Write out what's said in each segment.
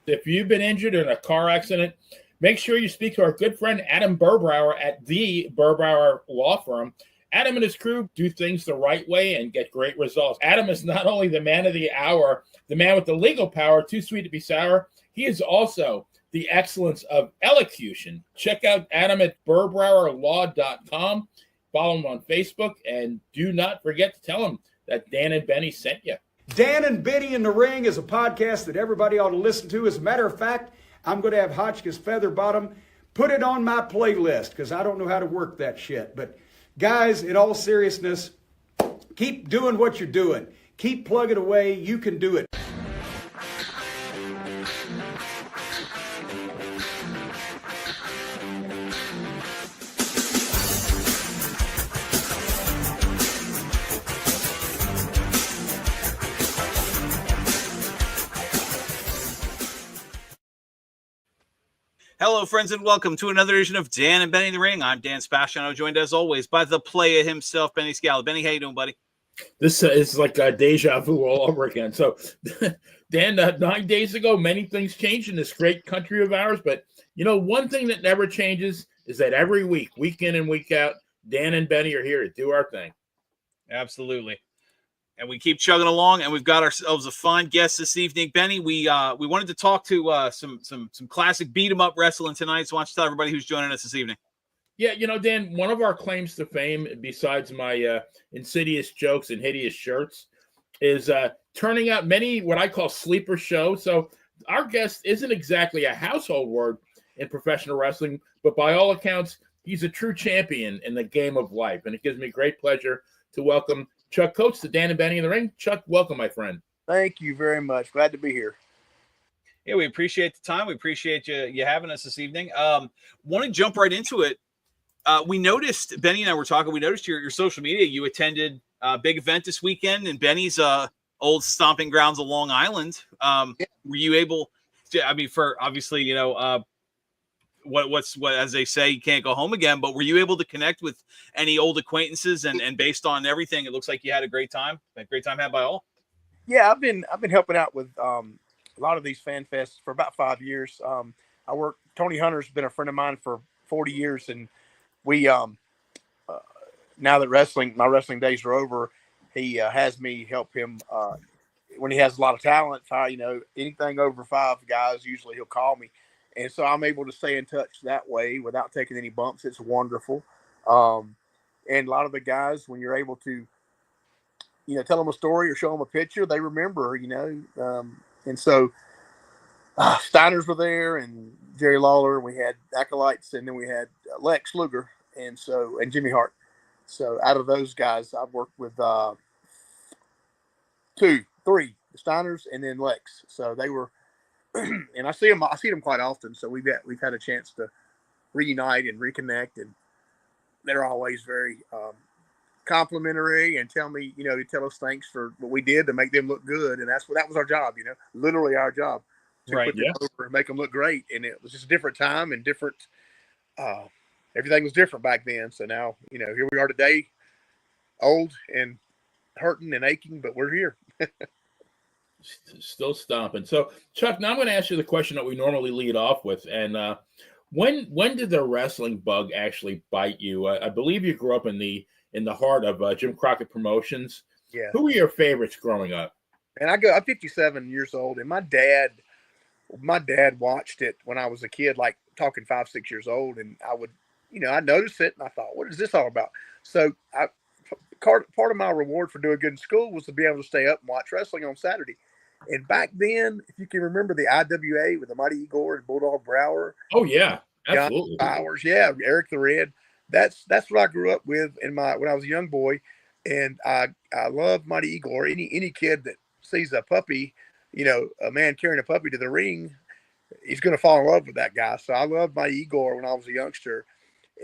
If you've been injured in a car accident, make sure you speak to our good friend Adam Burbauer at the Burbauer Law Firm. Adam and his crew do things the right way and get great results. Adam is not only the man of the hour, the man with the legal power, too sweet to be sour, he is also the excellence of elocution. Check out Adam at burbauerlaw.com. Follow him on Facebook, and do not forget to tell him that Dan and Benny sent you. Dan and Benny in the Ring is a podcast that everybody ought to listen to. As a matter of fact, I'm going to have Hotchkiss Featherbottom put it on my playlist because I don't know how to work that shit. But guys, in all seriousness, keep doing what you're doing. Keep plugging away. You can do it. Hello, friends, and welcome to another edition of Dan and Benny in the Ring. I'm Dan Spasciano, joined as always by the player himself, Benny Scala. Benny, how you doing, buddy? This is like a deja vu all over again. So, Dan, 9 days ago, many things changed in this great country of ours. But, you know, one thing that never changes is that every week, week in and week out, Dan and Benny are here to do our thing. Absolutely. And we keep chugging along, and we've got ourselves a fine guest this evening. Benny, we wanted to talk to some classic beat-em-up wrestling tonight, so why don't you tell everybody who's joining us this evening? Yeah, you know, Dan, one of our claims to fame, besides my insidious jokes and hideous shirts, is turning out many what I call sleeper shows. So our guest isn't exactly a household word in professional wrestling, but by all accounts, he's a true champion in the game of life. And it gives me great pleasure to welcome Chuck Coates to Dan and Benny in the Ring. Chuck, welcome, my friend. Thank you very much. Glad to be here. Yeah, we appreciate the time. We appreciate you having us this evening. Want to jump right into it. We noticed, Benny and I were talking, we noticed your social media. You attended a big event this weekend in Benny's old stomping grounds of Long Island. Were you able to, I mean, for obviously, you know, what as they say, you can't go home again, but were you able to connect with any old acquaintances and based on everything, it looks like you had a great time had by all? Yeah, I've been helping out with a lot of these fan fests for about 5 years. Tony Hunter's been a friend of mine for 40 years, and we now that my wrestling days are over, he has me help him when he has a lot of talent. You know, anything over 5 guys, usually he'll call me. And so I'm able to stay in touch that way without taking any bumps. It's wonderful. And a lot of the guys, when you're able to, you know, tell them a story or show them a picture, they remember, you know. And so Steiners were there and Jerry Lawler, and we had Acolytes, and then we had Lex Luger and Jimmy Hart. So out of those guys, I've worked with 2, 3, the Steiners and then Lex. So they were, and I see them quite often. So we've had a chance to reunite and reconnect, and they're always very complimentary and tell me, you know, tell us thanks for what we did to make them look good. And that was our job, you know, literally our job to put them over and make them look great. And it was just a different time and different, everything was different back then. So now, you know, here we are today, old and hurting and aching, but we're here. Still stomping. So, Chuck, now I'm going to ask you the question that we normally lead off with. And when did the wrestling bug actually bite you? I believe you grew up in the heart of Jim Crockett Promotions. Yeah. Who were your favorites growing up? And I'm 57 years old, and my dad watched it when I was a kid, like talking 5, 6 years old, and I would, you know, I noticed it, and I thought, what is this all about? So part of my reward for doing good in school was to be able to stay up and watch wrestling on Saturday. And back then, if you can remember the IWA with the Mighty Igor and Bulldog Brower. Oh yeah, absolutely. Powers, yeah, Eric the Red. That's what I grew up with when I was a young boy, and I love Mighty Igor. Any kid that sees a puppy, you know, a man carrying a puppy to the ring, he's going to fall in love with that guy. So I loved Mighty Igor when I was a youngster,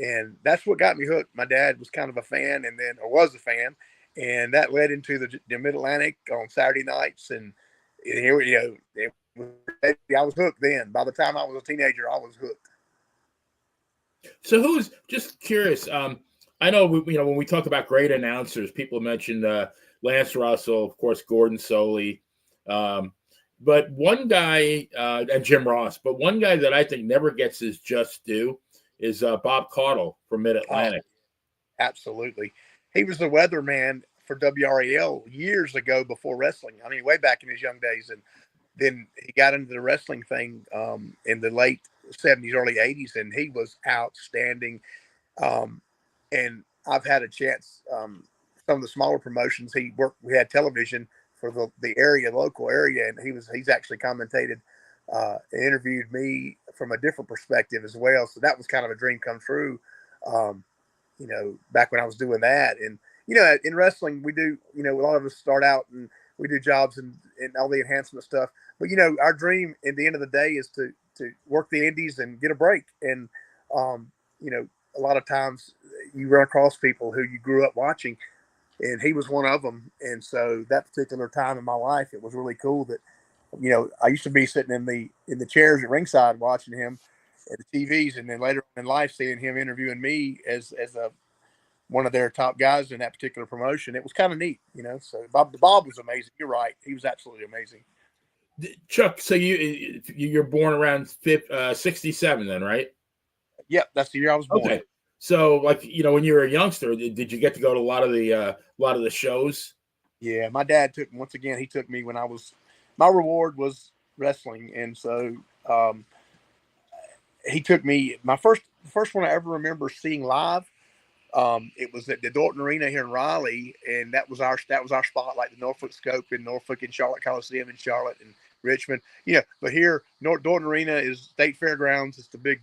and that's what got me hooked. My dad was kind of a fan, was a fan, and that led into the Mid Atlantic on Saturday nights, and here, you know, I was hooked then. By the time I was a teenager, I was hooked. So who's, just curious, I know, when we talk about great announcers, people mentioned Lance Russell, of course, Gordon Soley. But one guy, and Jim Ross, but one guy that I think never gets his just due is Bob Caudle from Mid Oh, Atlantic. absolutely. He was the weatherman for WRAL years ago before wrestling. I mean, way back in his young days. And then he got into the wrestling thing in the late 70s, early 80s, and he was outstanding. And I've had a chance, some of the smaller promotions, we had television for the area, local area, and he's actually commentated, interviewed me from a different perspective as well. So that was kind of a dream come true. Um, back when I was doing that. And, in wrestling, we do, a lot of us start out and we do jobs and all the enhancement stuff. But, our dream at the end of the day is to work the indies and get a break. And, a lot of times you run across people who you grew up watching, and he was one of them. And so that particular time in my life, it was really cool that, I used to be sitting in the chairs at ringside watching him at the TVs, and then later on in life seeing him interviewing me as one of their top guys in that particular promotion. It was kind of neat, So Bob was amazing. You're right; he was absolutely amazing. Chuck, so you're born around 67, then, right? Yep, that's the year I was born. Okay, so when you were a youngster, did you get to go to a lot of the shows? Yeah, my dad took me when my reward was wrestling, and so he took me. My first one I ever remember seeing live. It was at the Dorton Arena here in Raleigh, and that was our spot, like the Norfolk Scope in Norfolk and Charlotte Coliseum in Charlotte and Richmond. But here, Dorton Arena is State Fairgrounds. It's the big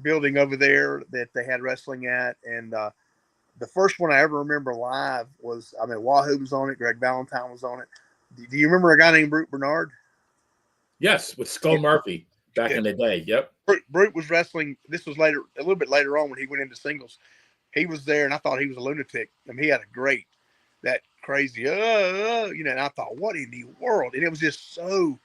building over there that they had wrestling at, and the first one I ever remember live was, Wahoo was on it, Greg Valentine was on it. Do you remember a guy named Brute Bernard? Yes, with Skull Murphy back in the day. Yep. Brute was wrestling. This was a little bit later on when he went into singles. He was there, and I thought he was a lunatic. He had that crazy, and I thought, what in the world? And it was just so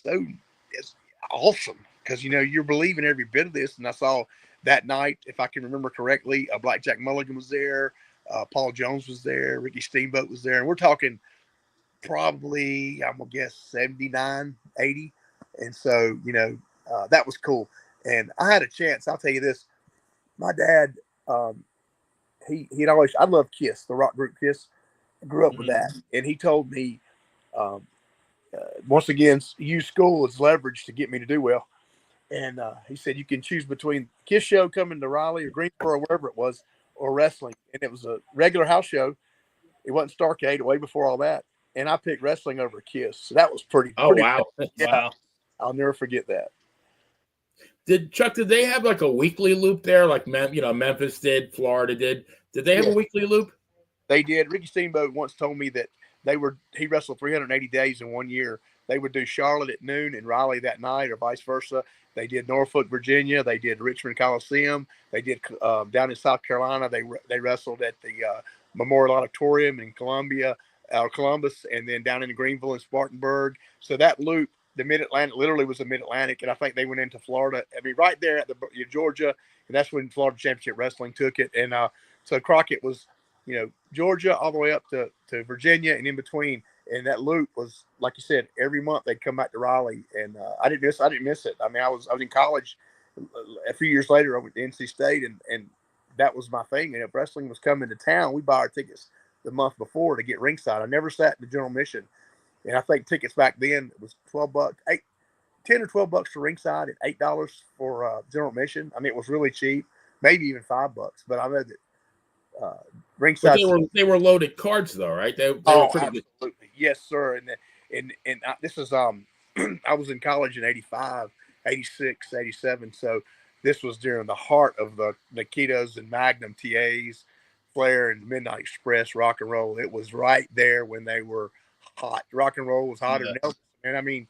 it's awesome because, you're believing every bit of this. And I saw that night, if I can remember correctly, Blackjack Mulligan was there. Paul Jones was there. Ricky Steamboat was there. And we're talking probably, I'm going to guess, 79, 80. And so, that was cool. And I had a chance. I'll tell you this. My dad, he'd always, I love Kiss, the rock group Kiss. I grew up with that. And he told me, once again, use school as leverage to get me to do well. And he said, you can choose between Kiss show coming to Raleigh or Greensboro or wherever it was, or wrestling. And it was a regular house show. It wasn't Starrcade, way before all that. And I picked wrestling over Kiss. So that was pretty. Wow. Yeah, Wow. I'll never forget that. Did they have like a weekly loop there, like Memphis did, Florida did? Did they have a weekly loop? They did. Ricky Steamboat once told me that he wrestled 380 days in 1 year. They would do Charlotte at noon and Raleigh that night, or vice versa. They did Norfolk, Virginia. They did Richmond Coliseum. They did down in South Carolina. They wrestled at the Memorial Auditorium in Columbus, and then down in Greenville and Spartanburg. So that loop, the Mid-Atlantic, literally was the Mid-Atlantic, and I think they went into Florida. Right there at Georgia, and that's when Florida Championship Wrestling took it. And so Crockett was, Georgia all the way up to Virginia and in between. And that loop was, like you said, every month they'd come back to Raleigh, and I didn't miss it. I was in college. A few years later, I went to NC State, and that was my thing. And if wrestling was coming to town, we buy our tickets the month before to get ringside. I never sat in the general admission, and I think tickets back then was $12, $10 or $12 for ringside, and $8 for general admission. It was really cheap, maybe even $5. But I know that ringside. But they were loaded cards, though, right? They were pretty absolutely good. Yes, sir. And this is I was in college in 85, 86, 87. So this was during the heart of the Nikitas and Magnum TAs, Flair and Midnight Express, rock and roll. It was right there when they were hot. Rock and roll was hotter than ever. And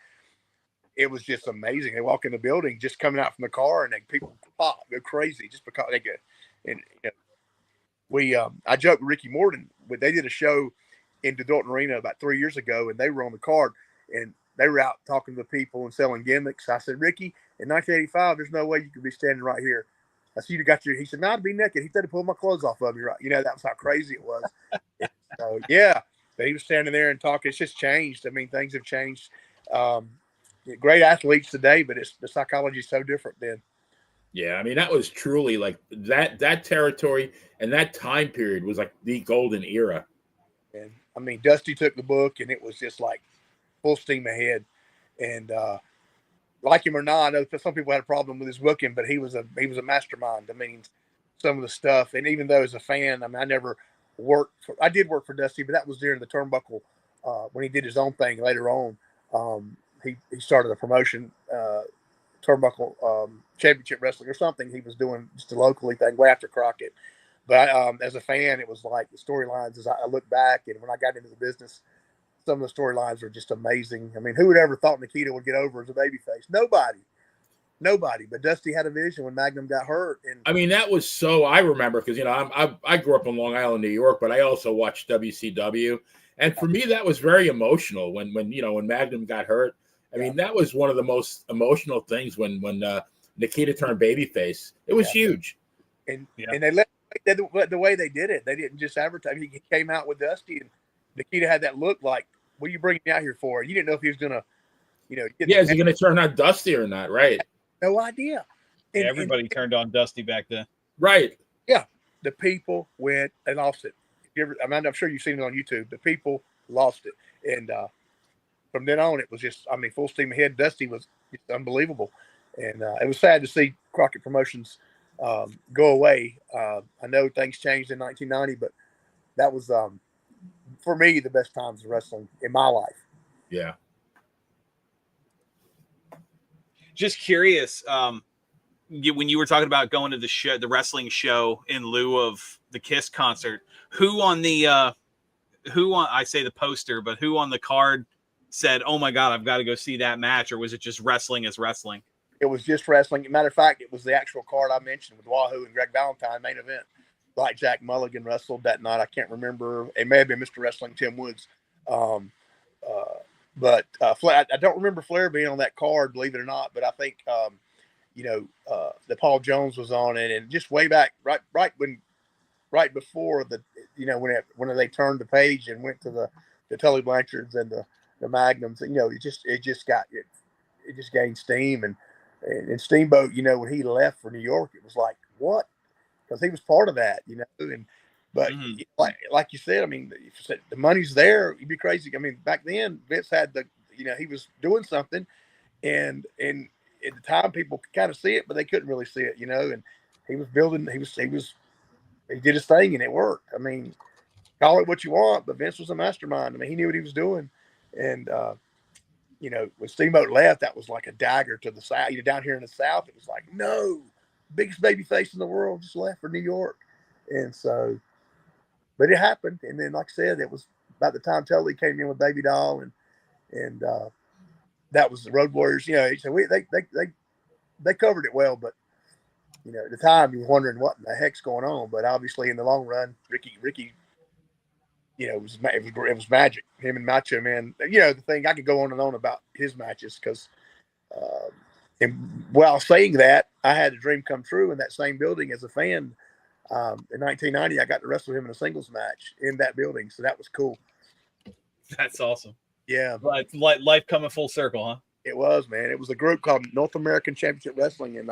it was just amazing. They walk in the building, just coming out from the car, and people pop, go crazy just because they get. And I joked with Ricky Morton, but they did a show in the Dorton Arena about 3 years ago, and they were on the card, and they were out talking to people and selling gimmicks. I said, Ricky, in 1985, there's no way you could be standing right here. I said, he said, no, I'd be naked. He said to pull my clothes off of me, right? That was how crazy it was. So, yeah. But he was standing there and talking. It's just changed. I mean, things have changed. Great athletes today, but the psychology is so different then. Yeah, I mean, that was truly like that territory and that time period was like the golden era. And I mean, Dusty took the book, and it was just like full steam ahead. And like him or not, I know some people had a problem with his booking, but he was a mastermind. I mean, some of the stuff, and even though as a fan, I mean, I did work for Dusty, but that was during the turnbuckle when he did his own thing later on. He started a promotion, turnbuckle championship wrestling or something. He was doing just a locally thing way after Crockett. But as a fan, it was like the storylines. As I look back, and when I got into the business, some of the storylines were just amazing. I mean, who would ever thought Nikita would get over as a babyface? Nobody. But Dusty had a vision when Magnum got hurt. And I mean, that was so. I remember because I grew up in Long Island, New York, but I also watched WCW, and for me, that was very emotional when Magnum got hurt. I mean, that was one of the most emotional things when Nikita turned babyface. It was huge. And they let the way they did it. They didn't just advertise. He came out with Dusty, and Nikita had that look like, "What are you bringing me out here for?" You didn't know if he was gonna, is he gonna turn on Dusty or not? Right? No idea. And everybody turned on Dusty back then. Right. Yeah, the people went and lost it. I'm sure you've seen it on YouTube. The people lost it, and from then on, it was just, I mean, full steam ahead. Dusty was just unbelievable, and it was sad to see Crockett Promotions go away. I know things changed in 1990, but that was, for me, the best times of wrestling in my life. Yeah. Just curious, when you were talking about going to the wrestling show in lieu of the Kiss concert, who on the poster, but who on the card said, "Oh my God, I've got to go see that match," or was it just wrestling as wrestling? It was just wrestling. Matter of fact, it was the actual card I mentioned with Wahoo and Greg Valentine, main event. Like Jack Mulligan wrestled that night. I can't remember. It may have been Mr. Wrestling Tim Woods. But I don't remember Flair being on that card, believe it or not. But I think, that Paul Jones was on it, and just way back, right before when they turned the page and went to the Tully Blanchards and the Magnums, it just gained steam, and Steamboat, when he left for New York, it was like, what? Because he was part of that, But like you said, I mean, if you said the money's there, you'd be crazy. I mean, back then Vince had he was doing something, and at the time people could kind of see it, but they couldn't really see it, And he was building. He did his thing, and it worked. I mean, call it what you want, but Vince was a mastermind. I mean, he knew what he was doing, and when Steamboat left, that was like a dagger to the South. Down here in the South, it was like, no, biggest baby face in the world just left for New York, and so. But it happened, and then, like I said, it was about the time Tully came in with Baby Doll, and that was the Road Warriors. So they covered it well, but at the time you're wondering what in the heck's going on. But obviously, in the long run, Ricky, it was magic. Him and Macho Man. The thing I could go on and on about his matches because, and while saying that, I had a dream come true in that same building as a fan. In 1990, I got to wrestle him in a singles match in that building, so that was cool. That's awesome. Yeah, life coming full circle, huh? It was, man. It was a group called North American Championship Wrestling, and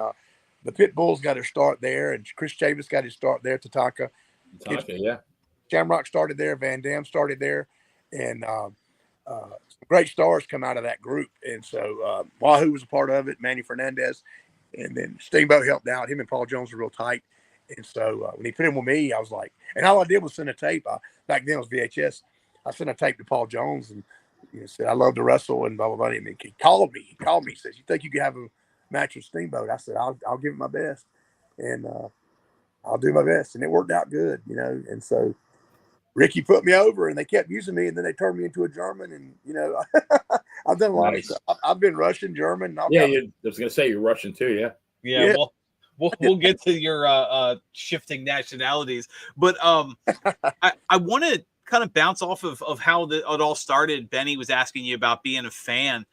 the Pit Bulls got their start there, and Chris Chavis got his start there. Tatanka, yeah. Shamrock started there. Van Dam started there, and some great stars come out of that group. And so Wahoo was a part of it, Manny Fernandez, and then Steamboat helped out. Him and Paul Jones were real tight. And so when he put him with me, I was like, and all I did was send a tape. Back then it was VHS. I sent a tape to Paul Jones and said, I love to wrestle and blah, blah, blah. And he called me. He says, you think you could have a match with Steamboat? I said, I'll give it my best. And I'll do my best. And it worked out good, And so Ricky put me over and they kept using me. And then they turned me into a German. And, I've done a lot of stuff. I've been Russian, German. I was going to say you're Russian too, yeah. Yeah. Well, we'll get to your shifting nationalities, but I want to kind of bounce off of how it all started. Benny was asking you about being a fan.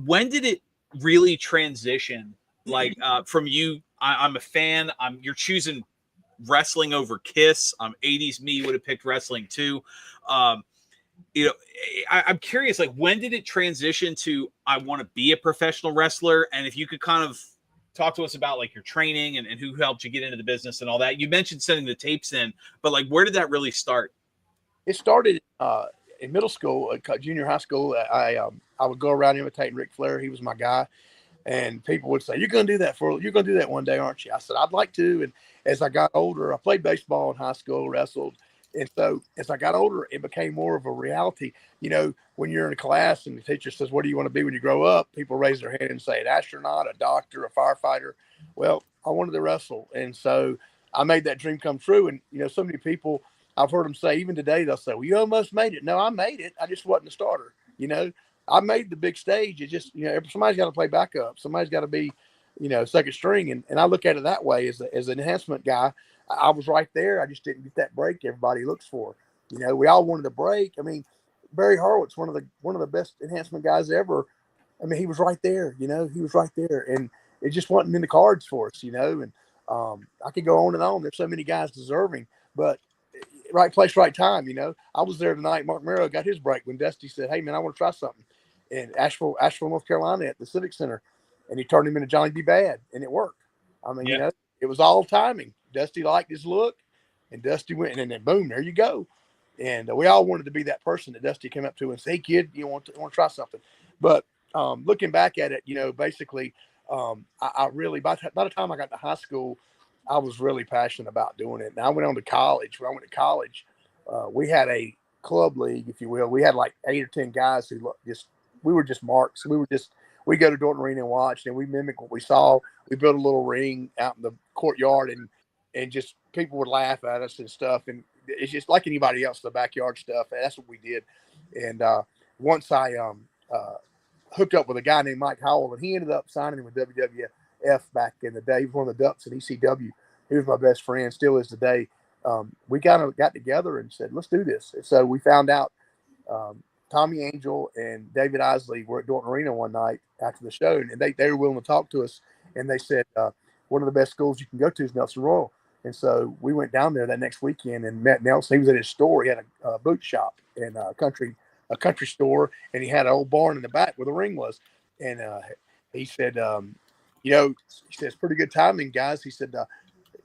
When did it really transition? Like from you, I'm a fan. You're choosing wrestling over Kiss. 80s me would have picked wrestling too. I'm curious, like, when did it transition to I want to be a professional wrestler? And if you could kind of talk to us about like your training and who helped you get into the business and all that. You mentioned sending the tapes in, but like, where did that really start? It started in middle school, junior high school. I would go around imitating Ric Flair. He was my guy. And people would say, you're going to do that one day, aren't you? I said, I'd like to. And as I got older, I played baseball in high school, wrestled. And so as I got older, it became more of a reality. You know, when you're in a class and the teacher says, what do you want to be when you grow up? People raise their hand and say an astronaut, a doctor, a firefighter. Well, I wanted to wrestle. And so I made that dream come true. And, you know, so many people, I've heard them say, even today, they'll say, well, you almost made it. No, I made it. I just wasn't a starter. You know, I made the big stage. It just, you know, somebody's got to play backup. Somebody's got to be, you know, second string. And I look at it that way as an enhancement guy. I was right there. I just didn't get that break everybody looks for. You know, we all wanted a break. I mean, Barry Horowitz, one of the best enhancement guys ever. I mean, he was right there. You know, he was right there, and it just wasn't in the cards for us. You know, and I could go on and on. There's so many guys deserving, but right place, right time. You know, I was there tonight. Mark Merrow got his break when Dusty said, "Hey, man, I want to try something." In Asheville, North Carolina, at the Civic Center, and he turned him into Johnny B. Bad, and it worked. I mean, you know, it was all timing. Dusty liked his look, and Dusty went, and then boom, there you go. And we all wanted to be that person that Dusty came up to and said, "Hey, kid, you want to try something?" But looking back at it, you know, basically, I really by the time I got to high school, I was really passionate about doing it. And I went on to college. When I went to college, we had a club league, if you will. We had like 8 or 10 guys who we were just marks. We go to Dorton Arena and watch, and we mimic what we saw. We built a little ring out in the courtyard, and just people would laugh at us and stuff. And it's just like anybody else, the backyard stuff. And that's what we did. And once I hooked up with a guy named Mike Howell, and he ended up signing with WWF back in the day. He was one of the Ducks at ECW. He was my best friend, still is today. We kind of got together and said, let's do this. And so we found out Tommy Angel and David Isley were at Dorton Arena one night after the show, and they were willing to talk to us. And they said, one of the best schools you can go to is Nelson Royal. And so we went down there that next weekend and met Nelson. He was at his store. He had a boot shop and a country store, and he had an old barn in the back where the ring was. And he said, you know, he said, it's pretty good timing, guys. He said,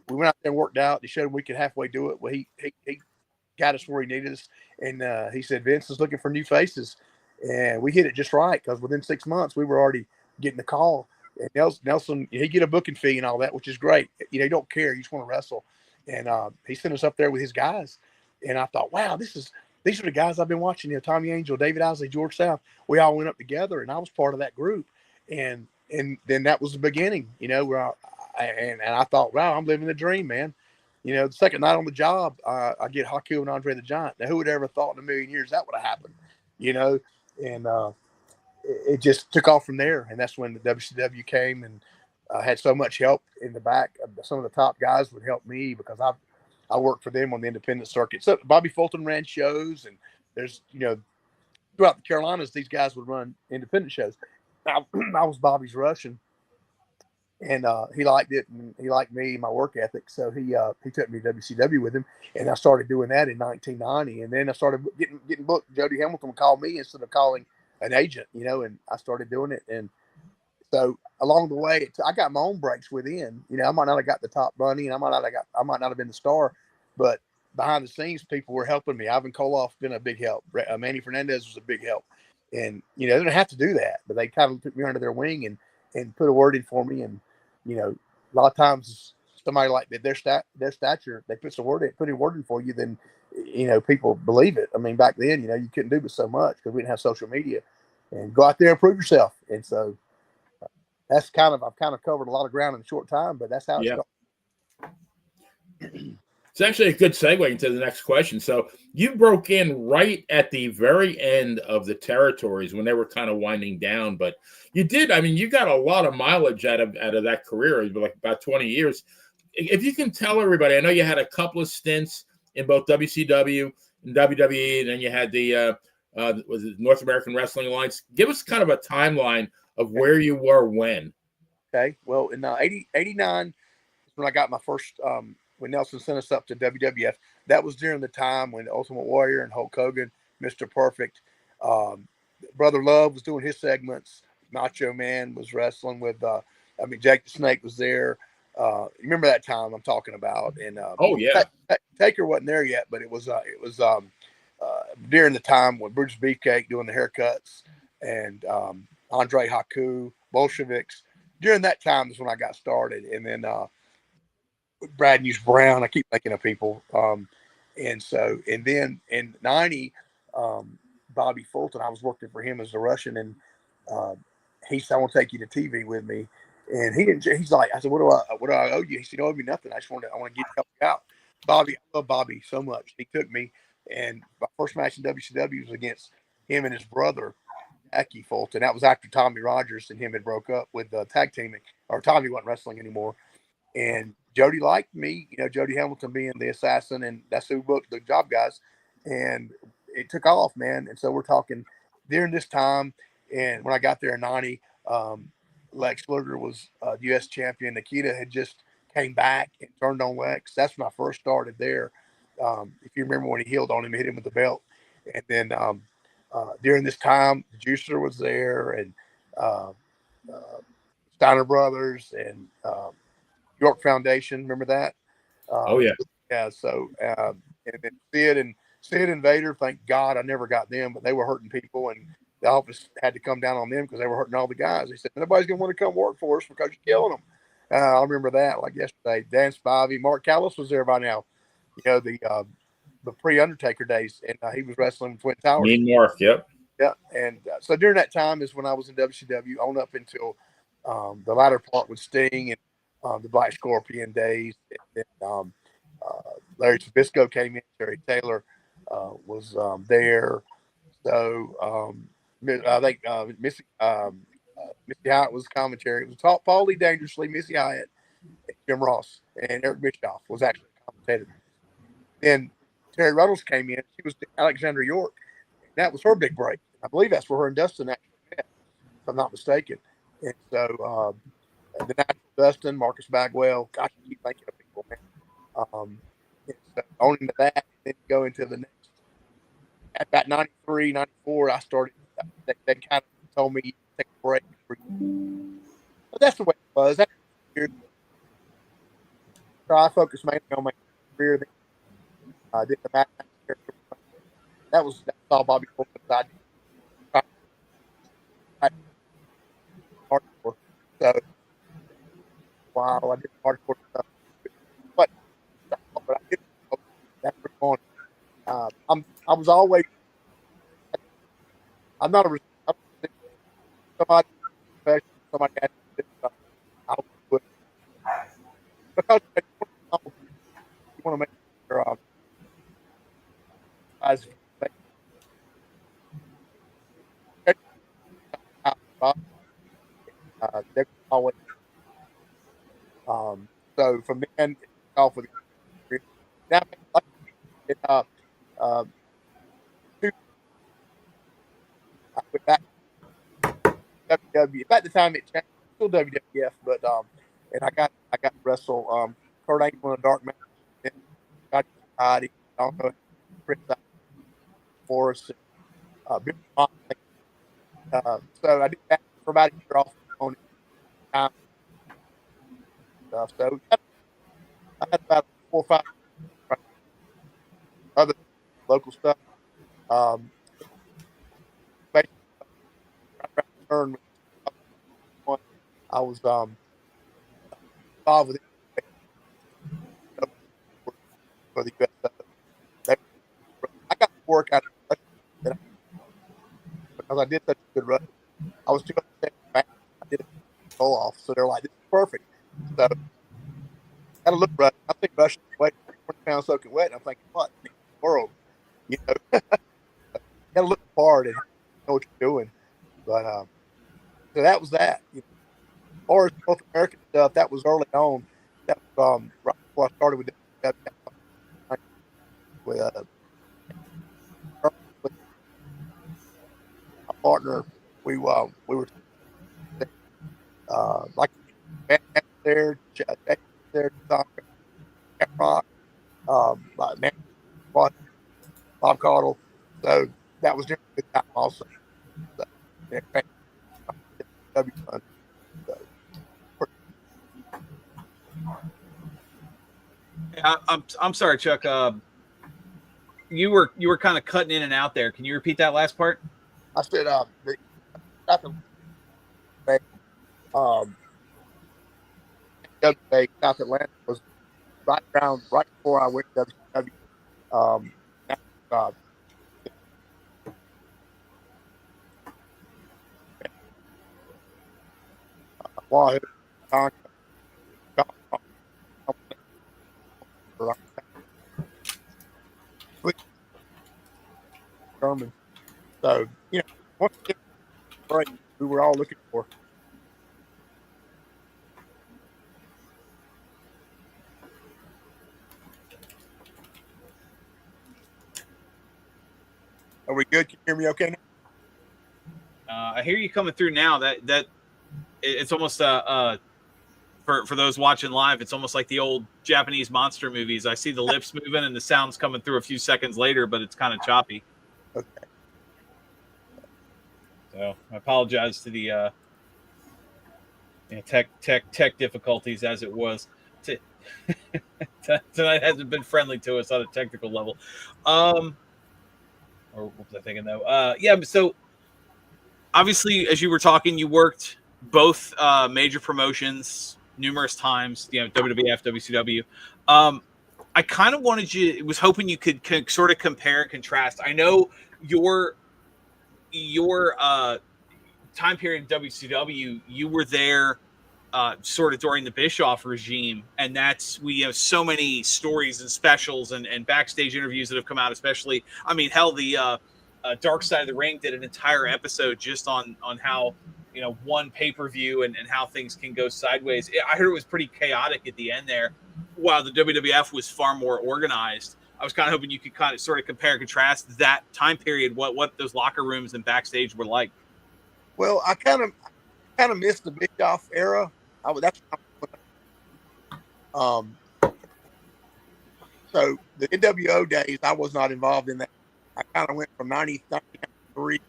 we went out there and worked out. He showed him we could halfway do it. Well, he got us where he needed us. And he said, Vince is looking for new faces. And we hit it just right, because within 6 months, we were already getting the call. And Nelson, he get a booking fee and all that, which is great. You know, you don't care. You just want to wrestle. And he sent us up there with his guys. And I thought, wow, these are the guys I've been watching. You know, Tommy Angel, David Isley, George South. We all went up together, and I was part of that group. And then that was the beginning, you know, where I thought, wow, I'm living the dream, man. You know, the second night on the job, I get Haku and Andre the Giant. Now, who would ever thought in a million years that would have happened, you know? And it just took off from there. And that's when the WCW came, and had so much help in the back. Some of the top guys would help me because I worked for them on the independent circuit. So Bobby Fulton ran shows, and there's, you know, throughout the Carolinas, these guys would run independent shows. I was Bobby's Russian. And he liked it, and he liked me, my work ethic. So he took me to WCW with him, and I started doing that in 1990. And then I started getting booked. Jody Hamilton would call me instead of calling an agent, you know, and I started doing it. And so along the way, I got my own breaks within. You know, I might not have got the top money, and I might not have been the star, but behind the scenes, people were helping me. Ivan Koloff been a big help. Manny Fernandez was a big help. And, you know, they didn't have to do that, but they kind of took me under their wing and put a word in for me. And, you know, a lot of times somebody like that, their stature, they put a word in for you, then, you know, people believe it. I mean, back then, you know, you couldn't do but so much because we didn't have social media. And go out there and prove yourself. And so I've kind of covered a lot of ground in a short time, but that's how it's going. It's actually a good segue into the next question. So you broke in right at the very end of the territories when they were kind of winding down, but you did. I mean, you got a lot of mileage out of that career, like about 20 years. If you can tell everybody, I know you had a couple of stints in both WCW and WWE, and then you had the was it North American Wrestling Alliance. Give us kind of a timeline of where you were when. Okay. Well, in 89 is when I got my first when Nelson sent us up to WWF. That was during the time when Ultimate Warrior and Hulk Hogan, Mr. Perfect. Brother Love was doing his segments. Macho Man was wrestling with. Jake the Snake was there. Remember that time I'm talking about? And Oh yeah. Taker wasn't there yet, but it was during the time when Bruce Beefcake doing the haircuts and Andre Haku, Bolsheviks. During that time is when I got started, and then Brad News Brown. I keep thinking of people, and then in '90, Bobby Fulton. I was working for him as a Russian, and he said, "I want to take you to TV with me." And he didn't. He's like, I said, what do I owe you?" He said, "You don't owe me nothing. I want to get help you out." Bobby, I love Bobby so much. He took me, and my first match in WCW was against him and his brother, Jackie Fulton. That was after Tommy Rogers and him had broke up with the tag teaming, or Tommy wasn't wrestling anymore. And Jody liked me, Jody Hamilton being the assassin, and that's who booked the job guys. And it took off, man. And so we're talking during this time. And when I got there in '90, Lex Luger was U.S. champion. Nikita had just came back and turned on Lex. That's when I first started there. If you remember when he healed on him, hit him with the belt. And then during this time, the Juicer was there, and Steiner Brothers, and York Foundation. Remember that? Oh yeah. Yeah. So and then Sid and Vader. Thank God I never got them, but they were hurting people, and the office had to come down on them because they were hurting all the guys. They said nobody's gonna want to come work for us because you're killing them. I remember that like yesterday. Dan Spivey, Mark Callis was there by now. The pre-Undertaker days, and he was wrestling with Twin Towers. Mean Mark, yep. Yeah, and so during that time is when I was in WCW on up until the latter part with Sting and the Black Scorpion days. And then Larry Sabisco came in, Terry Taylor was there. So I think Missy Hyatt was commentary. It was Paulie Dangerously, Missy Hyatt, and Jim Ross, and Eric Bischoff was actually a commentator. Then Terry Ruddles came in. She was Alexandra York. That was her big break. I believe that's where her and Dustin actually met, if I'm not mistaken. And so the Natural Dustin, Marcus Bagwell. Gosh, I keep thinking of people, man. And so on into that, and then go into the next. At about 93, 94, I started. They kind of told me to take a break. But that's the way it was. So I focused mainly on my career. I did the match. That's all Bobby Fulton's idea. Hardcore. So while I did hardcore stuff, but I did that pretty on. I was always. I'm not a somebody professional. Somebody has to do something. I would because you want to make sure guys they're always so from then off with now like it, I went back to WW at the time it changed still WWF but and I got to wrestle Kurt Angle in a dark match and got Heidi I don't know Chris Forrest so I did that for about a year off on time stuff so I had about 4 or 5 other local stuff. Basically, turn I was involved with it for the US. I got to work out because I did such a good run. I was 200 back. I did a pull off, so they're like, "This is perfect." So got to look right. I think Russian wet, 20 pounds soaking wet. And I'm thinking, what in the world? Got to look hard and know what you're doing. But so that was that. Or North American stuff that was early on. That was right before I started with my partner. We were like there, Rock, Bob Caudle. So I'm sorry, Chuck. You were kind of cutting in and out there. Can you repeat that last part? I said, um, WA South Atlanta was right before I went to WCW. Uh, Wahoo, German. So, once again, break we were all looking for. Are we good? Can you hear me okay now? I hear you coming through now. That it's almost for those watching live, it's almost like the old Japanese monster movies. I see the lips moving and the sound's coming through a few seconds later, but it's kind of choppy. Okay. So I apologize to the tech difficulties as it was. Tonight hasn't been friendly to us on a technical level. Or what was I thinking though? Yeah. So obviously, as you were talking, you worked both major promotions numerous times. WWF, WCW. I kind of was hoping you could sort of compare and contrast. I know your time period in WCW, you were there sort of during the Bischoff regime, and we have so many stories and specials and backstage interviews that have come out. Especially, I mean, hell, the Dark Side of the Ring did an entire episode just on how one pay-per-view and how things can go sideways. I heard it was pretty chaotic at the end there, while the WWF was far more organized. I was kind of hoping you could kind of sort of compare and contrast that time period, what those locker rooms and backstage were like. Well, I kind of missed the Bischoff era. So the NWO days, I was not involved in that. I kind of went from 93,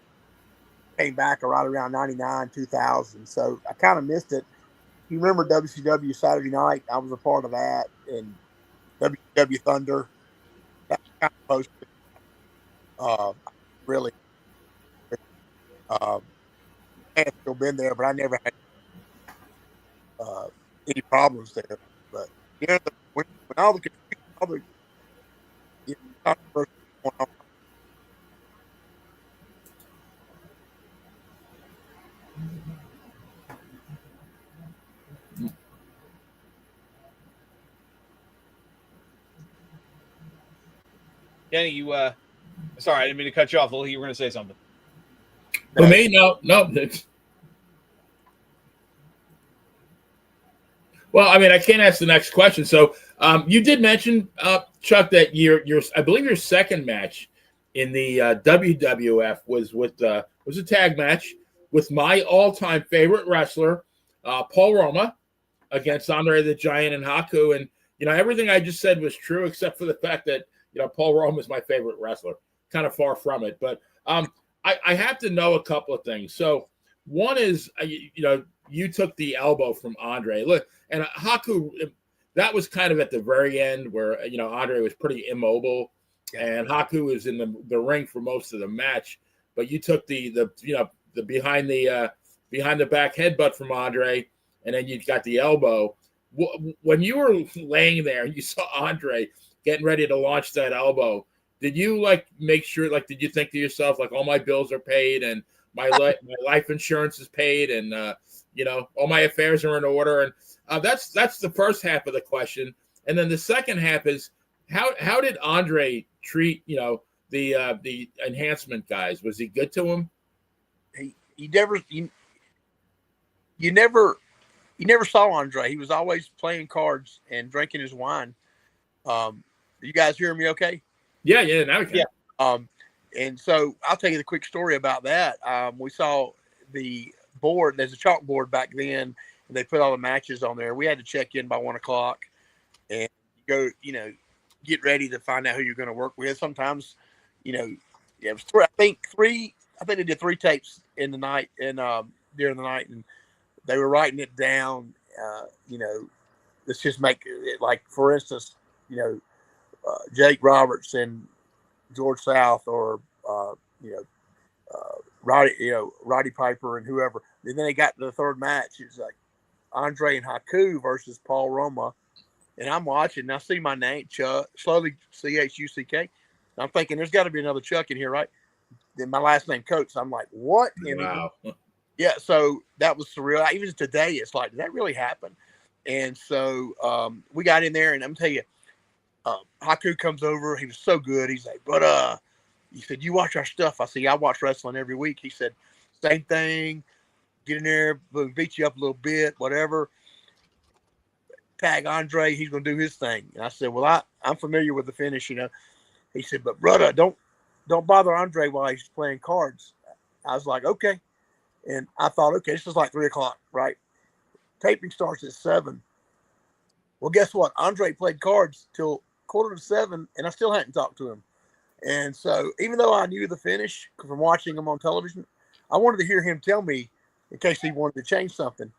came back right around 99, 2000. So I kind of missed it. You remember WCW Saturday Night? I was a part of that, and WCW Thunder. That kind of posted. Really. I had still been there, but I never had any problems there. But when all the controversy going on, Kenny, sorry, I didn't mean to cut you off. Lily, you were going to say something. For me, no. Well, I mean, I can't ask the next question. So, you did mention, Chuck, that I believe your second match in the WWF was a tag match with my all-time favorite wrestler, Paul Roma, against Andre the Giant and Haku. And everything I just said was true, except for the fact that Paul Roma is my favorite wrestler. Kind of far from it, but I have to know a couple of things. So, one is, you took the elbow from Andre. Look, and Haku, that was kind of at the very end where, Andre was pretty immobile and Haku was in the ring for most of the match. But you took the behind the back headbutt from Andre, and then you got the elbow. When you were laying there and you saw Andre getting ready to launch that elbow, did you make sure, did you think to yourself, all my bills are paid and my life insurance is paid and, all my affairs are in order? And that's the first half of the question. And then the second half is how did Andre treat, the enhancement guys? Was he good to him? You never saw Andre. He was always playing cards and drinking his wine. You guys hear me okay? Yeah, now we can. Yeah. And so I'll tell you the quick story about that. We saw the board. There's a chalkboard back then, and they put all the matches on there. We had to check in by 1:00 and go, get ready to find out who you're going to work with. Sometimes, it was three. I think they did 3 tapes in the night and during the night, and they were writing it down. Let's just make it for instance, Jake Roberts and George South, or Roddy Piper and whoever. And then they got to the third match. It's like Andre and Haku versus Paul Roma. And I'm watching, and I see my name, Chuck, slowly Chuck. I'm thinking there's got to be another Chuck in here, right? Then my last name, Coates. I'm like, what? Wow. Yeah, so that was surreal. Even today, it's like, did that really happen? And so we got in there, and I'm telling you, Haku comes over. He was so good. He's like, but he said, you watch our stuff. I said, I watch wrestling every week. He said, same thing. Get in there, beat you up a little bit, whatever. Tag Andre, he's going to do his thing. And I said, well, I'm familiar with the finish, He said, but brother, don't bother Andre while he's playing cards. I was like, okay. And I thought, okay, this is like 3:00, right? Taping starts at 7. Well, guess what? Andre played cards till 6:45, and I still hadn't talked to him. And so even though I knew the finish from watching him on television, I wanted to hear him tell me in case he wanted to change something.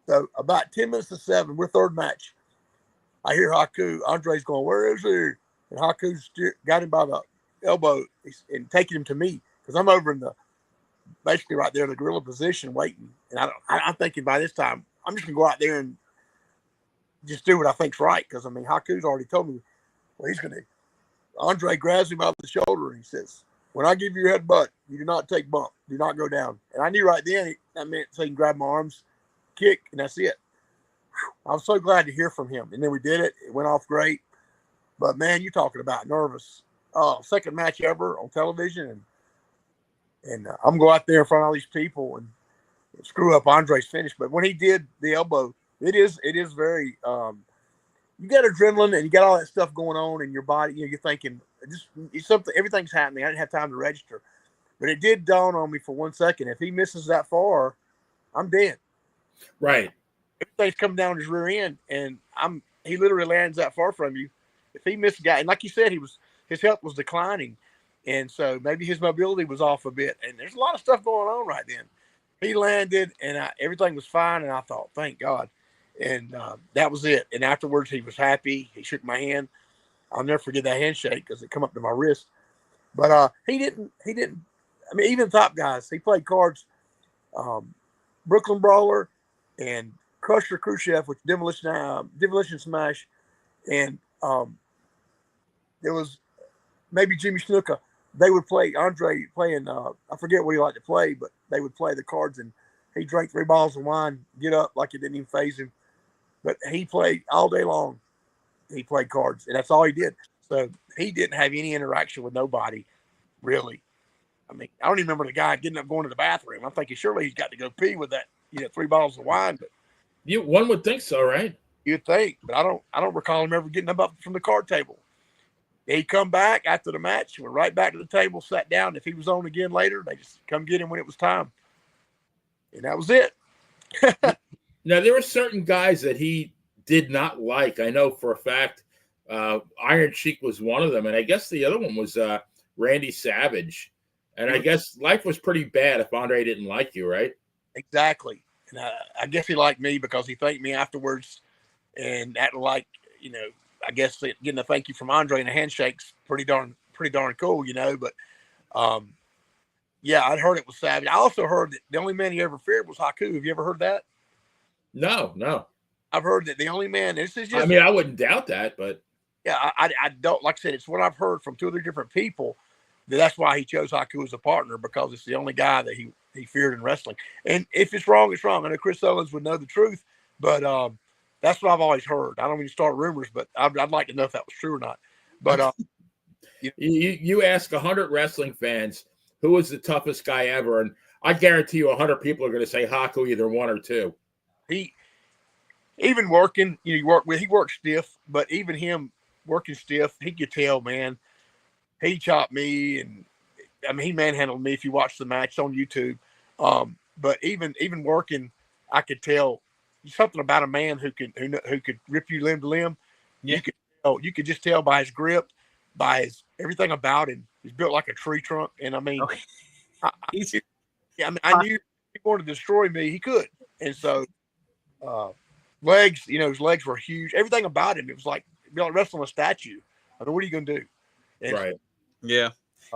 So about 10 minutes to 7, we're third match. I hear Haku. Andre's going, where is he? And Haku got him by the elbow and taking him to me because I'm over in basically right there in the gorilla position waiting. And I'm thinking by this time, I'm just going to go out there and just do what I think's right. Because, Haku's already told me, well, he's going to. Andre grabs him out the shoulder and he says, when I give you your headbutt, you do not take bump. Do not go down. And I knew right then that meant so he can grab my arms, kick, and that's it. I was so glad to hear from him. And then we did it. It went off great. But, man, you're talking about nervous. Second match ever on television. And I'm going to go out there in front of all these people and screw up Andre's finish. But when he did the elbow, it is very you got adrenaline and you got all that stuff going on in your body. You're thinking, it's something, everything's happening. I didn't have time to register. But it did dawn on me for 1 second. If he misses that far, I'm dead. Right. Everything's coming down his rear end, and he literally lands that far from you. If he missed a guy, and like you said, his health was declining, and so maybe his mobility was off a bit. And there's a lot of stuff going on right then. He landed, and everything was fine, and I thought, thank God. And that was it. And afterwards, he was happy. He shook my hand. I'll never forget that handshake because it come up to my wrist. But he didn't. Even top guys. He played cards. Brooklyn Brawler and Crusher Khrushchev, which Demolition Smash, and there was maybe Jimmy Snuka. They would play Andre playing. I forget what he liked to play, but they would play the cards, and he drank 3 bottles of wine, get up like it didn't even faze him. But he played all day long. He played cards, and that's all he did. So he didn't have any interaction with nobody, really. I don't even remember the guy getting up going to the bathroom. I'm thinking surely he's got to go pee with that, 3 bottles of wine. But one would think so, right? You'd think, but I don't recall him ever getting up from the card table. He'd come back after the match, went right back to the table, sat down. If he was on again later, they just come get him when it was time. And that was it. Now, there were certain guys that he did not like. I know for a fact Iron Sheik was one of them, and I guess the other one was Randy Savage. And I guess life was pretty bad if Andre didn't like you, right? Exactly. And I guess he liked me because he thanked me afterwards and acted like, I guess getting a thank you from Andre and a handshake's pretty darn cool, But yeah, I'd heard it was Savage. I also heard that the only man he ever feared was Haku. Have you ever heard that? No. I've heard that the only man. This is just. I wouldn't doubt that, but yeah, I don't. Like I said, it's what I've heard from 2 other different people. That's why he chose Haku as a partner, because it's the only guy that he feared in wrestling. And if it's wrong, it's wrong. I know Chris Owens would know the truth, but that's what I've always heard. I don't mean to start rumors, but I'd like to know if that was true or not. But you ask 100 wrestling fans who was the toughest guy ever, and I guarantee you 100 people are going to say Haku, either 1 or 2. He even working, he worked stiff, but even him working stiff, he could tell, man. He chopped me, and he manhandled me. If you watch the match on YouTube, but even working, I could tell something about a man who could rip you limb to limb. Yeah. You could just tell by his grip, by his everything about him. He's built like a tree trunk, and I knew if he wanted to destroy me, he could. And so legs, his legs were huge. Everything about him, it was like be like wrestling a statue. I mean, what are you going to do? And, Right. Yeah.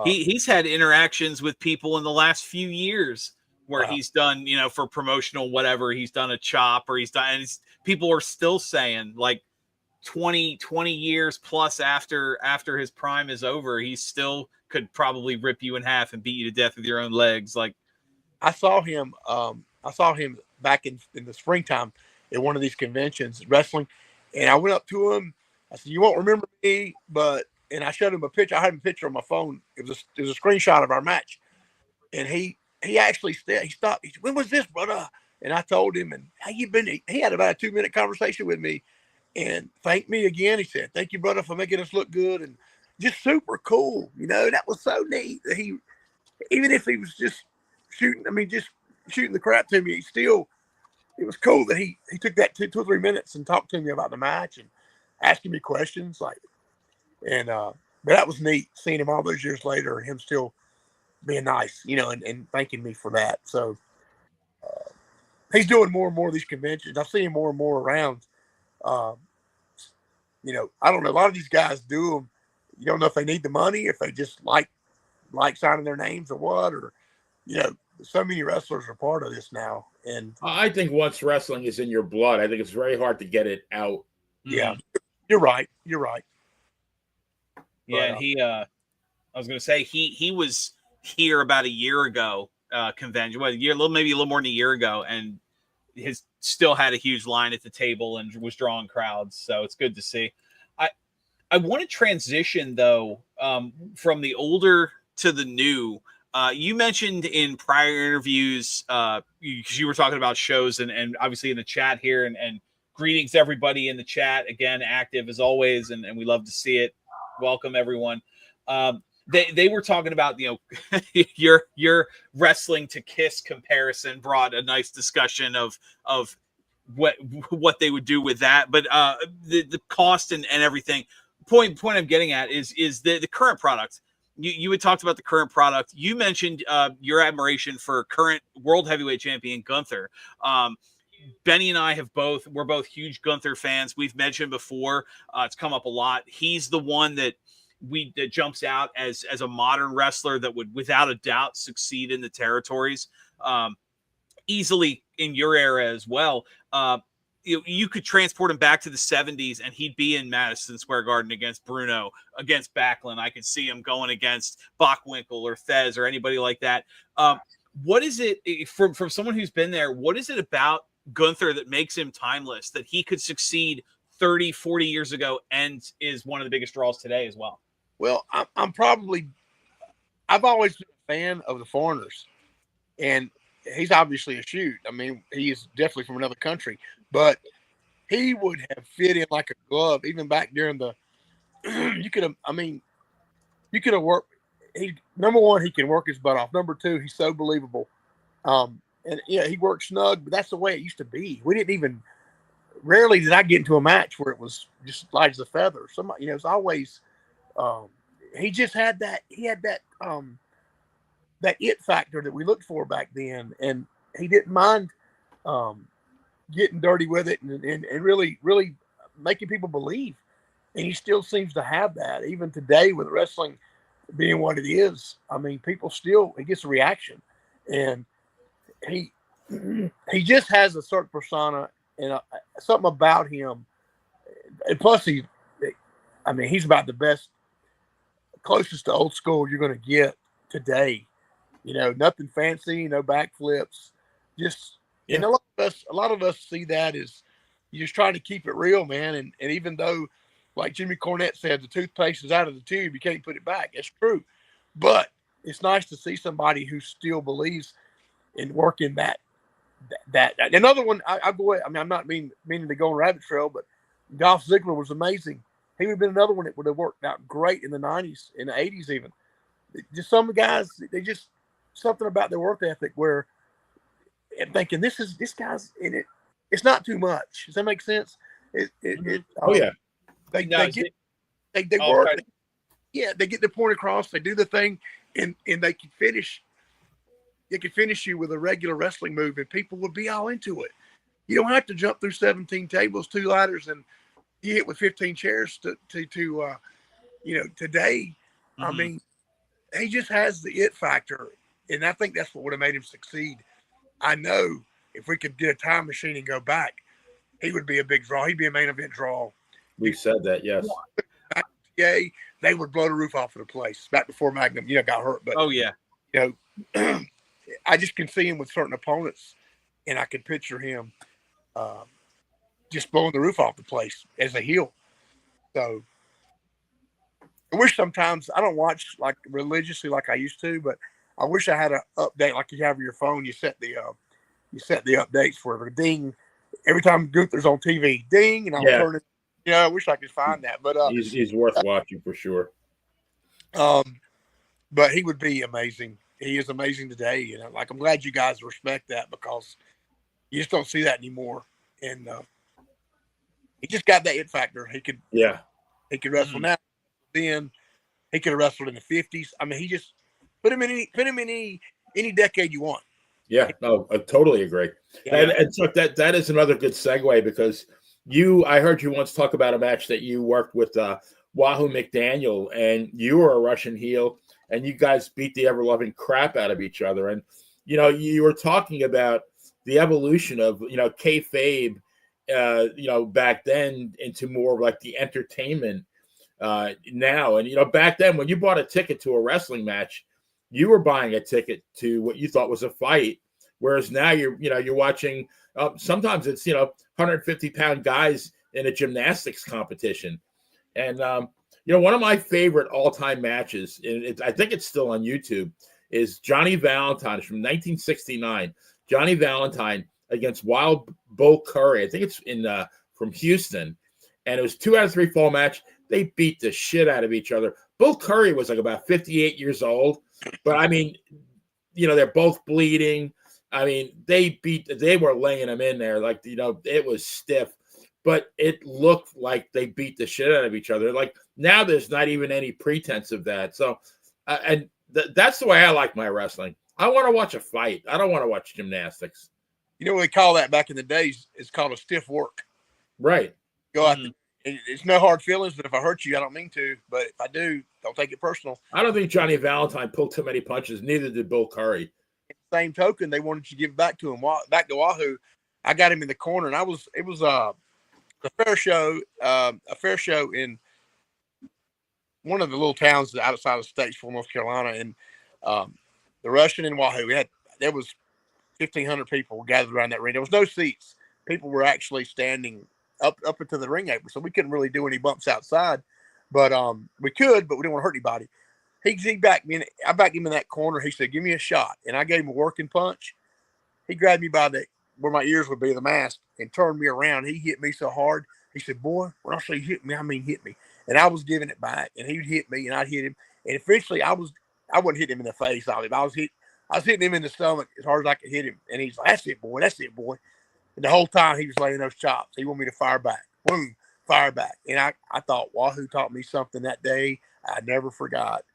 He's had interactions with people in the last few years where Wow. he's done, for promotional whatever, he's done a chop or he's done, and people are still saying like 20 years plus after his prime is over, he still could probably rip you in half and beat you to death with your own legs. Like, I saw him back in the springtime at one of these conventions wrestling, and I went up to him. I said, "You won't remember me, and I showed him a picture. I had a picture on my phone. It was a screenshot of our match, and he actually he stopped. He said, "When was this, brother?" And I told him, and how you been? He had about a 2-minute conversation with me, and thanked me again. He said, "Thank you, brother, for making us look good," and just super cool. That was so neat. That he, even if he was just shooting the crap to me, it was cool that he took that 2 or 3 minutes and talked to me about the match and asking me questions but that was neat seeing him all those years later and him still being nice, and thanking me for that. So he's doing more and more of these conventions. I see him more and more around. I don't know. A lot of these guys do them. You don't know if they need the money, if they just like signing their names or what, or, so many wrestlers are part of this now. And I think once wrestling is in your blood, I think it's very hard to get it out. Yeah, you're right. Yeah, But, and I was going to say he was here about a year ago, convention, maybe a little more than a year ago, and has still had a huge line at the table and was drawing crowds. So it's good to see. I want to transition though, from the older to the new. You mentioned in prior interviews, because you were talking about shows and obviously in the chat here, and greetings to everybody in the chat, again, active as always. And we love to see it. Welcome everyone. They were talking about, your wrestling to Kiss comparison brought a nice discussion of what they would do with that. But the cost and everything. Point I'm getting at is the current product. You had talked about the current product. You mentioned your admiration for current world heavyweight champion Gunther. Benny and I we're both huge Gunther fans. We've mentioned before, it's come up a lot. He's the one that jumps out as a modern wrestler that would without a doubt succeed in the territories, easily in your era as well. You could transport him back to the 70s and he'd be in Madison Square Garden against Bruno, against Backlund. I could see him going against Bockwinkel or Fez or anybody like that. What is it from someone who's been there? What is it about Gunther that makes him timeless, that he could succeed 30, 40 years ago and is one of the biggest draws today as well? Well, I've always been a fan of the foreigners, and he's obviously a shoot. I mean, he is definitely from another country, but he would have fit in like a glove, even back during the, you could have worked. Number one, he can work his butt off. Number two, he's so believable. And yeah, he works snug, but that's the way it used to be. Rarely did I get into a match where it was just light as a feather. Somebody, it's always, he just had that, that it factor that we looked for back then. And he didn't mind, getting dirty with it and really, really making people believe. And he still seems to have that even today with wrestling being what it is. I mean, he gets a reaction, and he just has a certain persona and something about him. And plus he's about the best, closest to old school you're going to get today. Nothing fancy, no backflips, just, Yeah. and a lot of us see that as you're just trying to keep it real, man. And even though, like Jimmy Cornette said, the toothpaste is out of the tube, you can't put it back. It's true. But it's nice to see somebody who still believes in working that. Another one, I go ahead. I mean, I'm not meaning to go on a rabbit trail, but Dolph Ziggler was amazing. He would have been another one that would have worked out great in the 90s, in the 80s even. Just some guys, they just, something about their work ethic where I'm thinking, this guy's in it. It's not too much. Does that make sense? Oh yeah. They work. They get the point across. They do the thing, and they can finish. They can finish you with a regular wrestling move, and people would be all into it. You don't have to jump through 17 tables, 2 ladders, and he hit with 15 chairs today. I mean, he just has the it factor, and I think that's what would have made him succeed. I know if we could get a time machine and go back, he would be a big draw. He'd be a main event draw. We said that, yes. Yeah, they would blow the roof off of the place back before Magnum, got hurt. But I just can see him with certain opponents, and I could picture him just blowing the roof off the place as a heel. So I wish sometimes I don't watch like religiously like I used to, but I wish I had an update like you have on your phone. You set the updates for it. Ding every time Gunther's on TV. Ding, and I'll turn it. I wish I could find that, but he's worth watching for sure. But he would be amazing. He is amazing today, I'm glad you guys respect that because you just don't see that anymore. And he just got that it factor. He could wrestle now. Then he could have wrestled in the 50s. I mean, he just put him in any decade you want. Yeah, no, I totally agree. Yeah. And so that is another good segue because I heard you once talk about a match that you worked with Wahoo McDaniel, and you were a Russian heel, and you guys beat the ever-loving crap out of each other. And, you were talking about the evolution of, kayfabe, back then into more like the entertainment now. And, back then when you bought a ticket to a wrestling match, you were buying a ticket to what you thought was a fight. Whereas now you're watching, sometimes it's, 150-pound guys in a gymnastics competition. And, one of my favorite all-time matches, and I think it's still on YouTube, is Johnny Valentine from 1969. Johnny Valentine against Wild Bull Curry. I think it's from Houston. And it was 2 out of 3 fall match. They beat the shit out of each other. Bull Curry was like about 58 years old. But, I mean, they're both bleeding. I mean, they were laying them in there. Like, it was stiff. But it looked like they beat the shit out of each other. Like, now there's not even any pretense of that. So, that's the way I like my wrestling. I want to watch a fight. I don't want to watch gymnastics. You know what we call that back in the days? It's called a stiff work. Right. Go out. It's no hard feelings, but if I hurt you, I don't mean to. But if I do, don't take it personal. I don't think Johnny Valentine pulled too many punches. Neither did Bull Curry. Same token, they wanted you to give it back to him. Back to Wahoo, I got him in the corner, and it was a fair show in one of the little towns outside of Statesville, North Carolina, and the Russian and Wahoo. There was 1,500 people gathered around that ring. There was no seats. People were actually standing up into the ring apron, so we couldn't really do any bumps outside. But we could, but we didn't want to hurt anybody. He backed me, and I backed him in that corner. He said, "Give me a shot," and I gave him a working punch. He grabbed me by where my ears would be, the mask, and turned me around. He hit me so hard. He said, "Boy, when I say hit me, I mean hit me." And I was giving it back, and he would hit me, and I'd hit him. And eventually, I wasn't hitting him in the face. I was hitting him in the stomach as hard as I could hit him. And he's like, "That's it, boy. That's it, boy." And the whole time he was laying those chops. He wanted me to fire back. Boom, fire back. And I thought Wahoo taught me something that day I never forgot.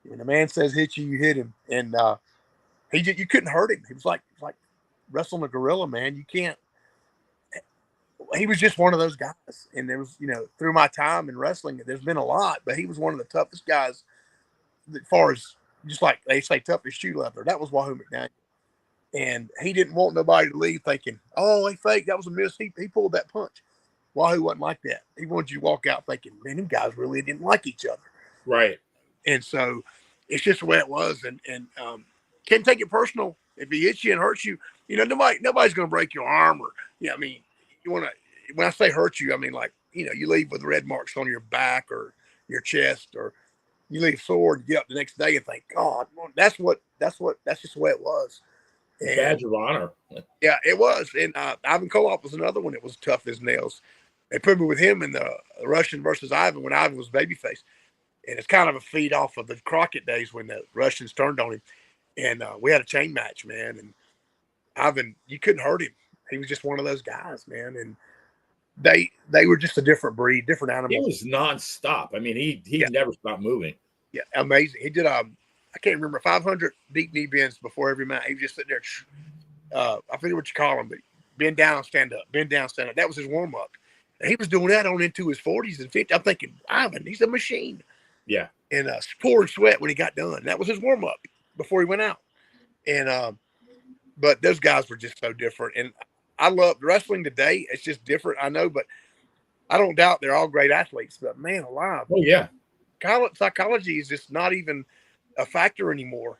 When the man says hit you, you hit him. And you couldn't hurt him. He was like wrestling a gorilla, man. You can't. He was just one of those guys. And there was, through my time in wrestling, there's been a lot, but he was one of the toughest guys as far as, just like they say, toughest shoe leather. That was Wahoo McDaniel. And he didn't want nobody to leave thinking, "Oh, he faked. That was a miss. He pulled that punch." Wahoo wasn't like that. He wanted you to walk out thinking, "Man, them guys really didn't like each other." Right. And so it's just the way it was. And can't take it personal. If he hits you and hurts you, nobody's going to break your arm or, I mean, when I say hurt you, I mean, like, you leave with red marks on your back or your chest, or you leave sore and get up the next day and think, "God, that's just the way it was." And, badge of honor. Yeah, it was. And Ivan Koloff was another one that was tough as nails. They put me with him in the Russian versus Ivan when Ivan was babyface. And it's kind of a feed off of the Crockett days when the Russians turned on him. And we had a chain match, man. And Ivan, you couldn't hurt him. He was just one of those guys, man. And they were just a different breed, different animal. He was nonstop. I mean, he never stopped moving. Yeah, amazing. He did I can't remember, 500 deep knee bends before every match. He was just sitting there. I forget what you call them, but bend down, stand up, bend down, stand up. That was his warm up. And he was doing that on into his 40s and 50s. I'm thinking, Ivan, he's a machine. Yeah. And pouring sweat when he got done. That was his warm up before he went out. And but those guys were just so different. And I love wrestling today. It's just different, I know, but I don't doubt they're all great athletes. But man alive. Oh yeah. Psychology is just not even a factor anymore.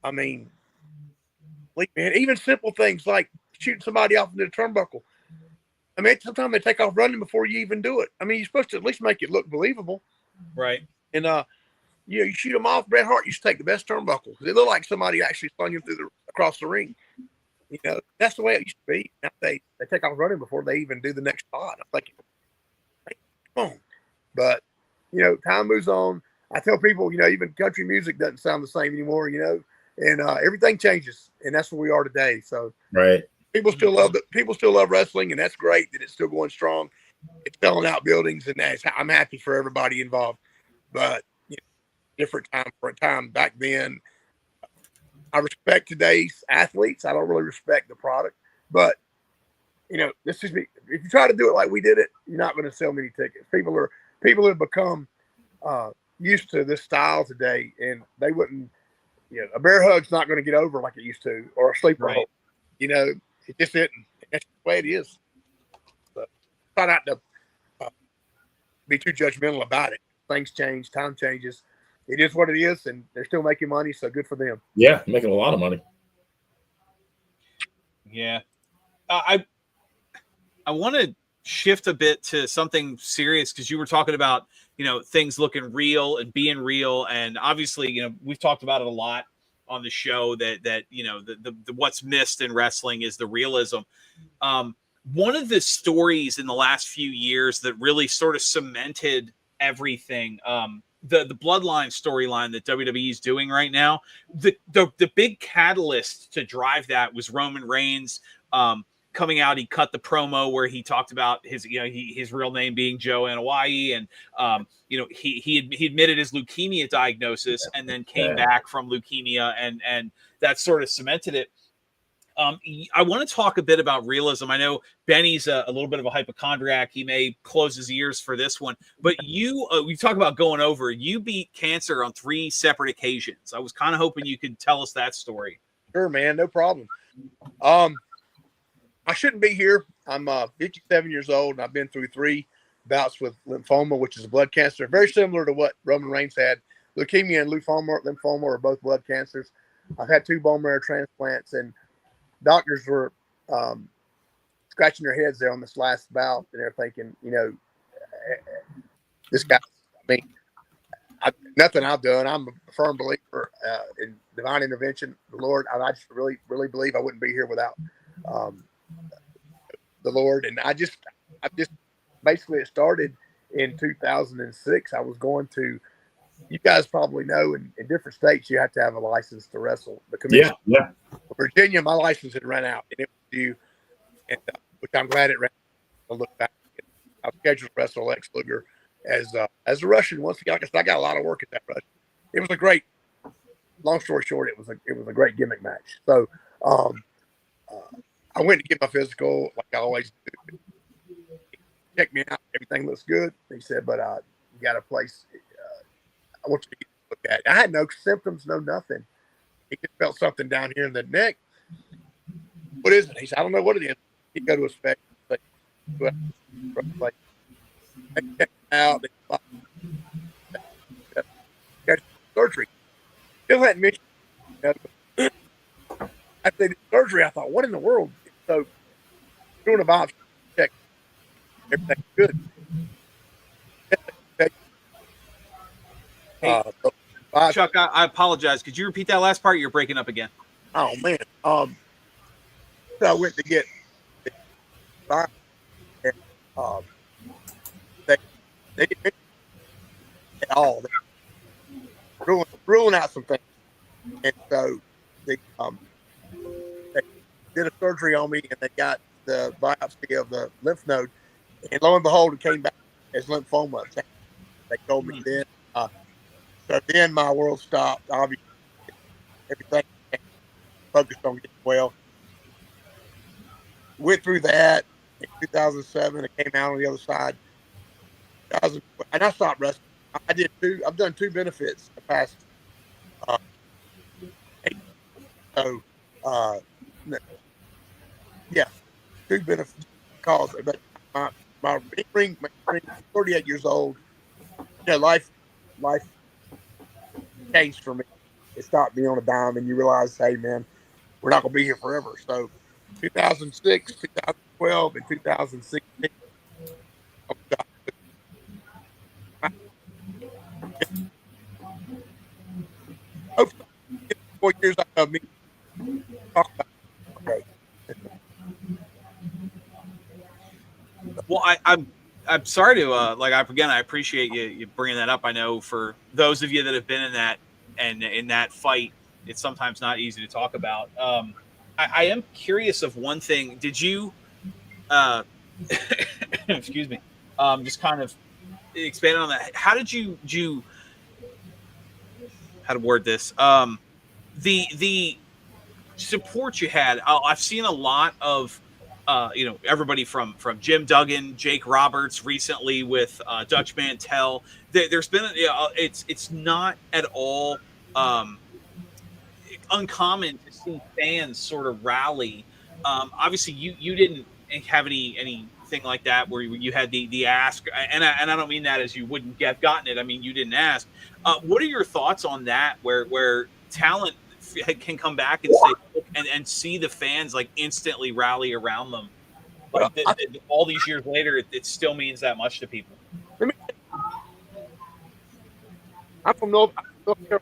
I mean, man, even simple things like shooting somebody off into the turnbuckle. I mean, sometimes they take off running before you even do it. I mean, you're supposed to at least make it look believable. Right. And, you shoot them off. Bret Hart used to take the best turnbuckle. They look like somebody actually slung him across the ring. That's the way it used to be. Now they take off running before they even do the next spot. I'm like, hey, come on. But, time moves on. I tell people, even country music doesn't sound the same anymore, and everything changes. And that's where we are today. So, right. People still love wrestling, and that's great that it's still going strong. It's selling out buildings, and I'm happy for everybody involved. But different time for a time back then. I respect today's athletes. I don't really respect the product, but this is me. If you try to do it like we did it, you're not going to sell many tickets. People have become used to this style today, and they wouldn't. A bear hug's not going to get over like it used to, or a sleeper hold. It just isn't. That's the way it is. But try not to be too judgmental about it. Things change, time changes. It is what it is, and they're still making money, so good for them. Yeah, making a lot of money. Yeah. I want to shift a bit to something serious because you were talking about, things looking real and being real. And obviously, we've talked about it a lot on the show that the what's missed in wrestling is the realism. One of the stories in the last few years that really sort of cemented everything, the bloodline storyline that WWE is doing right now, the big catalyst to drive that was Roman Reigns coming out. He cut the promo where he talked about his real name being Joe Anoa'i, and he admitted his leukemia diagnosis and then came back from leukemia, and that sort of cemented it. I want to talk a bit about realism. I know Benny's a little bit of a hypochondriac. He may close his ears for this one, but we talk about going over. You beat cancer on 3 separate occasions. I was kind of hoping you could tell us that story. Sure, man, no problem. I shouldn't be here. I'm 57 years old, and I've been through 3 bouts with lymphoma, which is a blood cancer, very similar to what Roman Reigns had. Leukemia and lymphoma are both blood cancers. I've had 2 bone marrow transplants, and doctors were scratching their heads there on this last bout, and they're thinking, this guy, nothing I've done. I'm a firm believer in divine intervention, the Lord. I just really, really believe I wouldn't be here without the Lord. And I just basically it started in 2006. I was going to, you guys probably know, in different states you have to have a license to wrestle. The commission, yeah. Virginia, my license had run out, and it was due, and which I'm glad it ran out. I look back, I was scheduled to wrestle Lex Luger as a Russian. Once again, I got a lot of work at that Russian. It was a great. Long story short, it was a great gimmick match. So I went to get my physical like I always do. Check me out. Everything looks good. He said, but you got a place. I want you to look at it. I had no symptoms, no nothing. He just felt something down here in the neck. What is it? He said, I don't know what it is. He'd go to a specialist. Like, check out. Surgery. Still hadn't mentioned. After the surgery, I thought, what in the world? So, doing a biopsy, check. Everything's good. Chuck, I apologize. Could you repeat that last part? You're breaking up again. Oh man. So I went to get the biopsy, and they didn't mention it at all. They ruling out some things, and so they did a surgery on me, and they got the biopsy of the lymph node, and lo and behold, it came back as lymphoma. They told me then. So then my world stopped. Obviously, everything focused on getting well. Went through that. In 2007, I came out on the other side. And I stopped wrestling. I did two. I've done two benefits the past. Uh, 8 so, uh, yeah, two benefits calls. But my ring, 38 years old. Yeah, life changed for me. It stopped me on a dime, and you realize, hey, man, we're not going to be here forever. So, 2006, 2012, and 2016. Hopefully, 4 years out of me talk about it. Okay. Well, I'm sorry to I appreciate you bringing that up. I know for those of you that have been in that and in that fight, it's sometimes not easy to talk about. I am curious of one thing. Did you, excuse me, just kind of expand on that? How did you how to word this? The support you had. I've seen a lot of everybody from Jim Duggan, Jake Roberts recently with Dutch Mantel. There's been it's not at all uncommon to see fans sort of rally. Obviously, you didn't have anything like that where you had the ask, and I don't mean that as you wouldn't have gotten it. I mean you didn't ask. What are your thoughts on that? Where talent can come back and say and see the fans like instantly rally around them. Well, Like all these years later, it still means that much to people. I'm from North Carolina.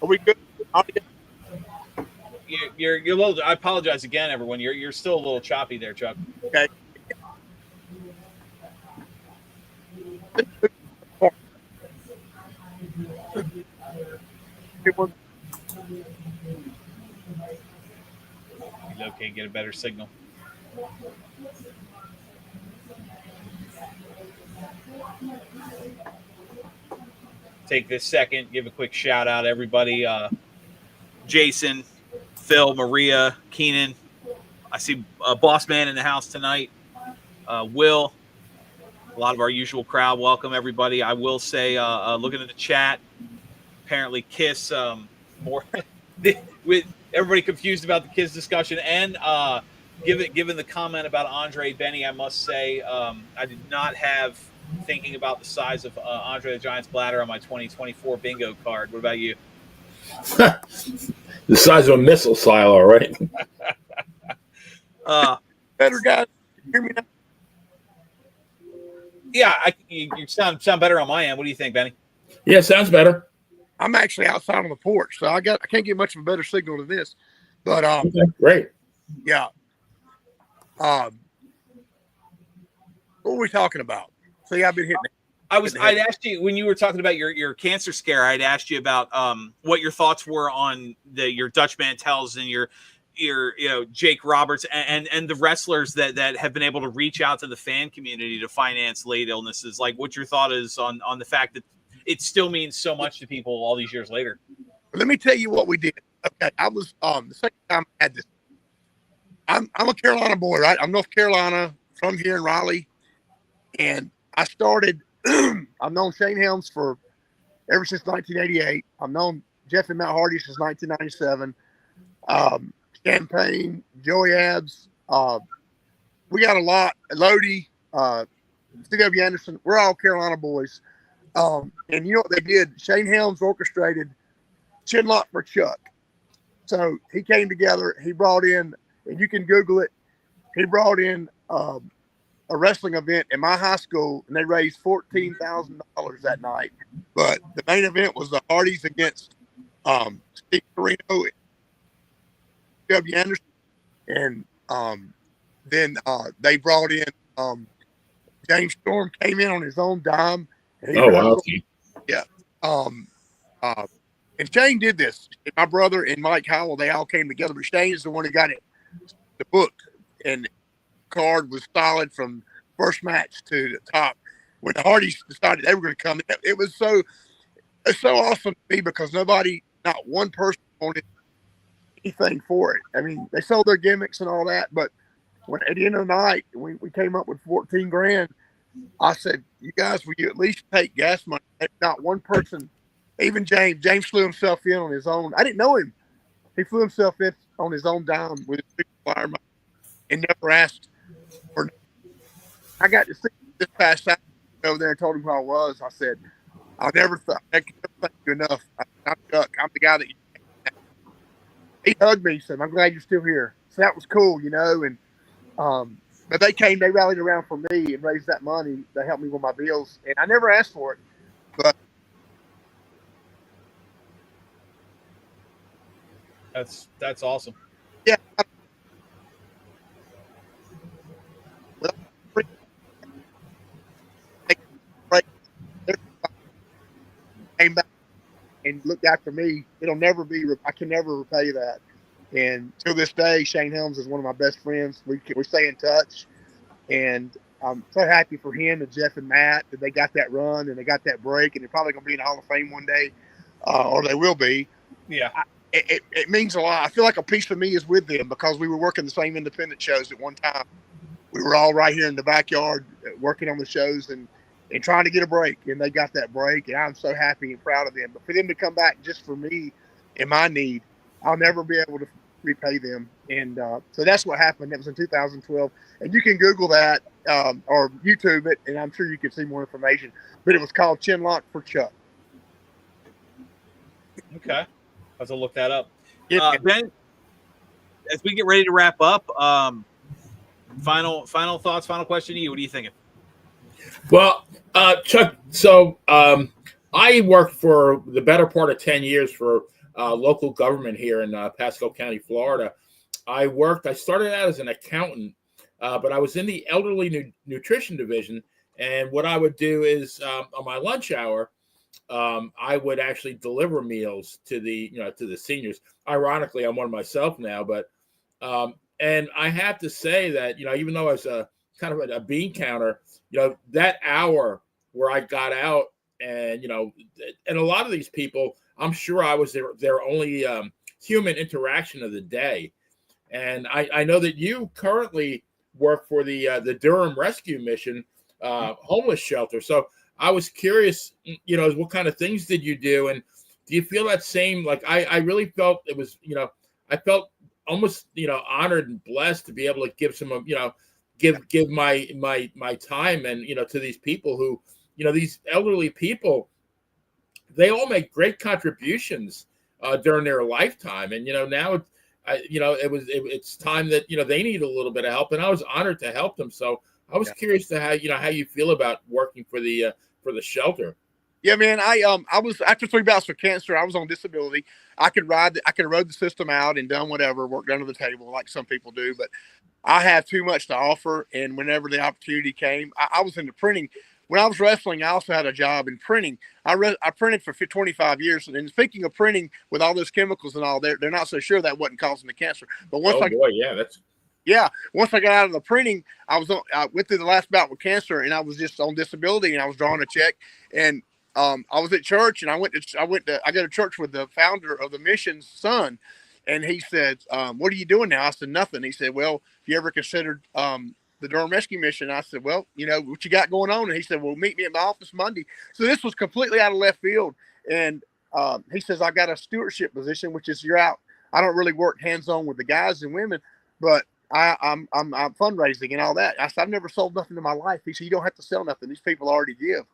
Are we good? You're a little. I apologize again, everyone. You're still a little choppy there, Chuck. Okay. Okay, get a better signal. Take this second, give a quick shout out, everybody. Jason, Phil, Maria, Keenan. I see Boss Man in the house tonight. Will, a lot of our usual crowd. Welcome, everybody. I will say, looking at the chat, apparently Kiss more with everybody confused about the Kiss discussion and given the comment about Andre Benny, I must say I did not have thinking about the size of Andre the Giant's bladder on my 2024 bingo card. What about you? The size of a missile silo, right? Better guys, hear me now. Yeah, you sound better on my end. What do you think, Benny? Yeah, sounds better. I'm actually outside on the porch, so I can't get much of a better signal than this. But Okay, great. Yeah. What were we talking about? See, I've been hitting. I'd asked you when you were talking about your cancer scare. I'd asked you about what your thoughts were on your Dutch Mantels and your Jake Roberts and the wrestlers that have been able to reach out to the fan community to finance late illnesses. Like, what your thought is on the fact that it still means so much to people all these years later. Let me tell you what we did. Okay, I was the second time I had this. I'm a Carolina boy, right? I'm North Carolina, from here in Raleigh, and I started. I've known Shane Helms for ever since 1988. I've known Jeff and Matt Hardy since 1997. Campaign, Joey Abs. We got a lot. Lodi, C.W. Anderson. We're all Carolina boys. And you know what they did? Shane Helms orchestrated Chinlock for Chuck. So he came together. He brought in, and you can Google it. He brought in a wrestling event in my high school, and they raised $14,000 that night. But the main event was the Hardys against Steve Carino and W. Anderson, and then they brought in James Storm came in on his own dime. Wow! Yeah. And Shane did this. My brother and Mike Howell, they all came together, but Shane is the one who got it, the book, and card was solid from first match to the top. When the Hardys decided they were going to come, it was so it's so awesome to me because nobody, not one person wanted anything for it. I mean, they sold their gimmicks and all that, but when at the end of the night, we came up with 14 grand, I said, you guys, will you at least take gas money? Not one person, even James flew himself in on his own. I didn't know him. He flew himself in on his own dime with his big flyer money and never asked for. I got to see this past Saturday over there and told him who I was. I said, I can never thank you enough. I'm Chuck. I'm the guy that he hugged me. He said, I'm glad you're still here. So that was cool, you know. And but they rallied around for me and raised that money to help me with my bills. And I never asked for it, but that's awesome. Yeah. Well, came back and looked after me. I can never repay that. And till this day, Shane Helms is one of my best friends. We stay in touch, and I'm so happy for him and Jeff and Matt that they got that run and they got that break, and they're probably going to be in the Hall of Fame one day, or they will be. Yeah. It means a lot. I feel like a piece of me is with them because we were working the same independent shows at one time. We were all right here in the backyard working on the shows and trying to get a break, and they got that break, and I'm so happy and proud of them. But for them to come back just for me and my need, I'll never be able to repay them. And so that's what happened. That was in 2012. And you can Google that or YouTube it, and I'm sure you can see more information. But it was called Chinlock for Chuck. Okay. I'll have to look that up. Yeah. Ben, as we get ready to wrap up, final thoughts, final question to you. What are you thinking? Well, Chuck, so I worked for the better part of 10 years for local government here in Pasco County, Florida. I started out as an accountant, but I was in the elderly nutrition division. And what I would do is on my lunch hour, I would actually deliver meals to the seniors. Ironically, I'm one myself now, but and I have to say that, even though I was kind of a bean counter, that hour where I got out and, and a lot of these people, I'm sure I was their only human interaction of the day. And I know that you currently work for the Durham Rescue Mission homeless shelter. So I was curious, what kind of things did you do? And do you feel that same, like I really felt it was, I felt almost, honored and blessed to be able to give some, give my time and, to these people who, these elderly people, they all make great contributions during their lifetime. And, now, it's time that, they need a little bit of help, and I was honored to help them. So I was curious to how you feel about working for the shelter. Yeah, man. I was after 3 bouts with cancer. I was on disability. I could rode the system out and done whatever, worked under the table like some people do. But I have too much to offer, and whenever the opportunity came, I was into printing. When I was wrestling, I also had a job in printing. I printed for 25 years. And speaking of printing, with all those chemicals and all, they're not so sure that wasn't causing the cancer. But once once I got out of the printing, I went through the last bout with cancer, and I was just on disability, and I was drawing a check. And I was at church, and I go to church with the founder of the mission's son, and he said, "What are you doing now?" I said, "Nothing." He said, "Well, have you ever considered the Durham Rescue Mission?" I said, "Well, what you got going on?" And he said, "Well, meet me at my office Monday." So this was completely out of left field, and he says, "I got a stewardship position, which is you're out. I don't really work hands-on with the guys and women, but I'm fundraising and all that." I said, "I've never sold nothing in my life." He said, "You don't have to sell nothing. These people already give."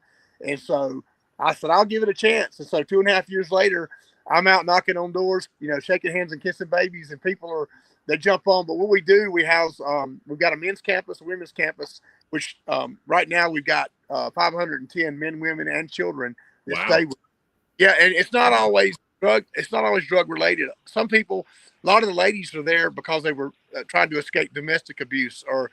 And so I said, "I'll give it a chance." And so 2.5 years later, I'm out knocking on doors, shaking hands and kissing babies, and people they jump on. But what we do, we house, we've got a men's campus, a women's campus, which right now we've got 510 men, women, and children that stay with. Yeah, and it's not always drug related. Some people, a lot of the ladies are there because they were trying to escape domestic abuse, or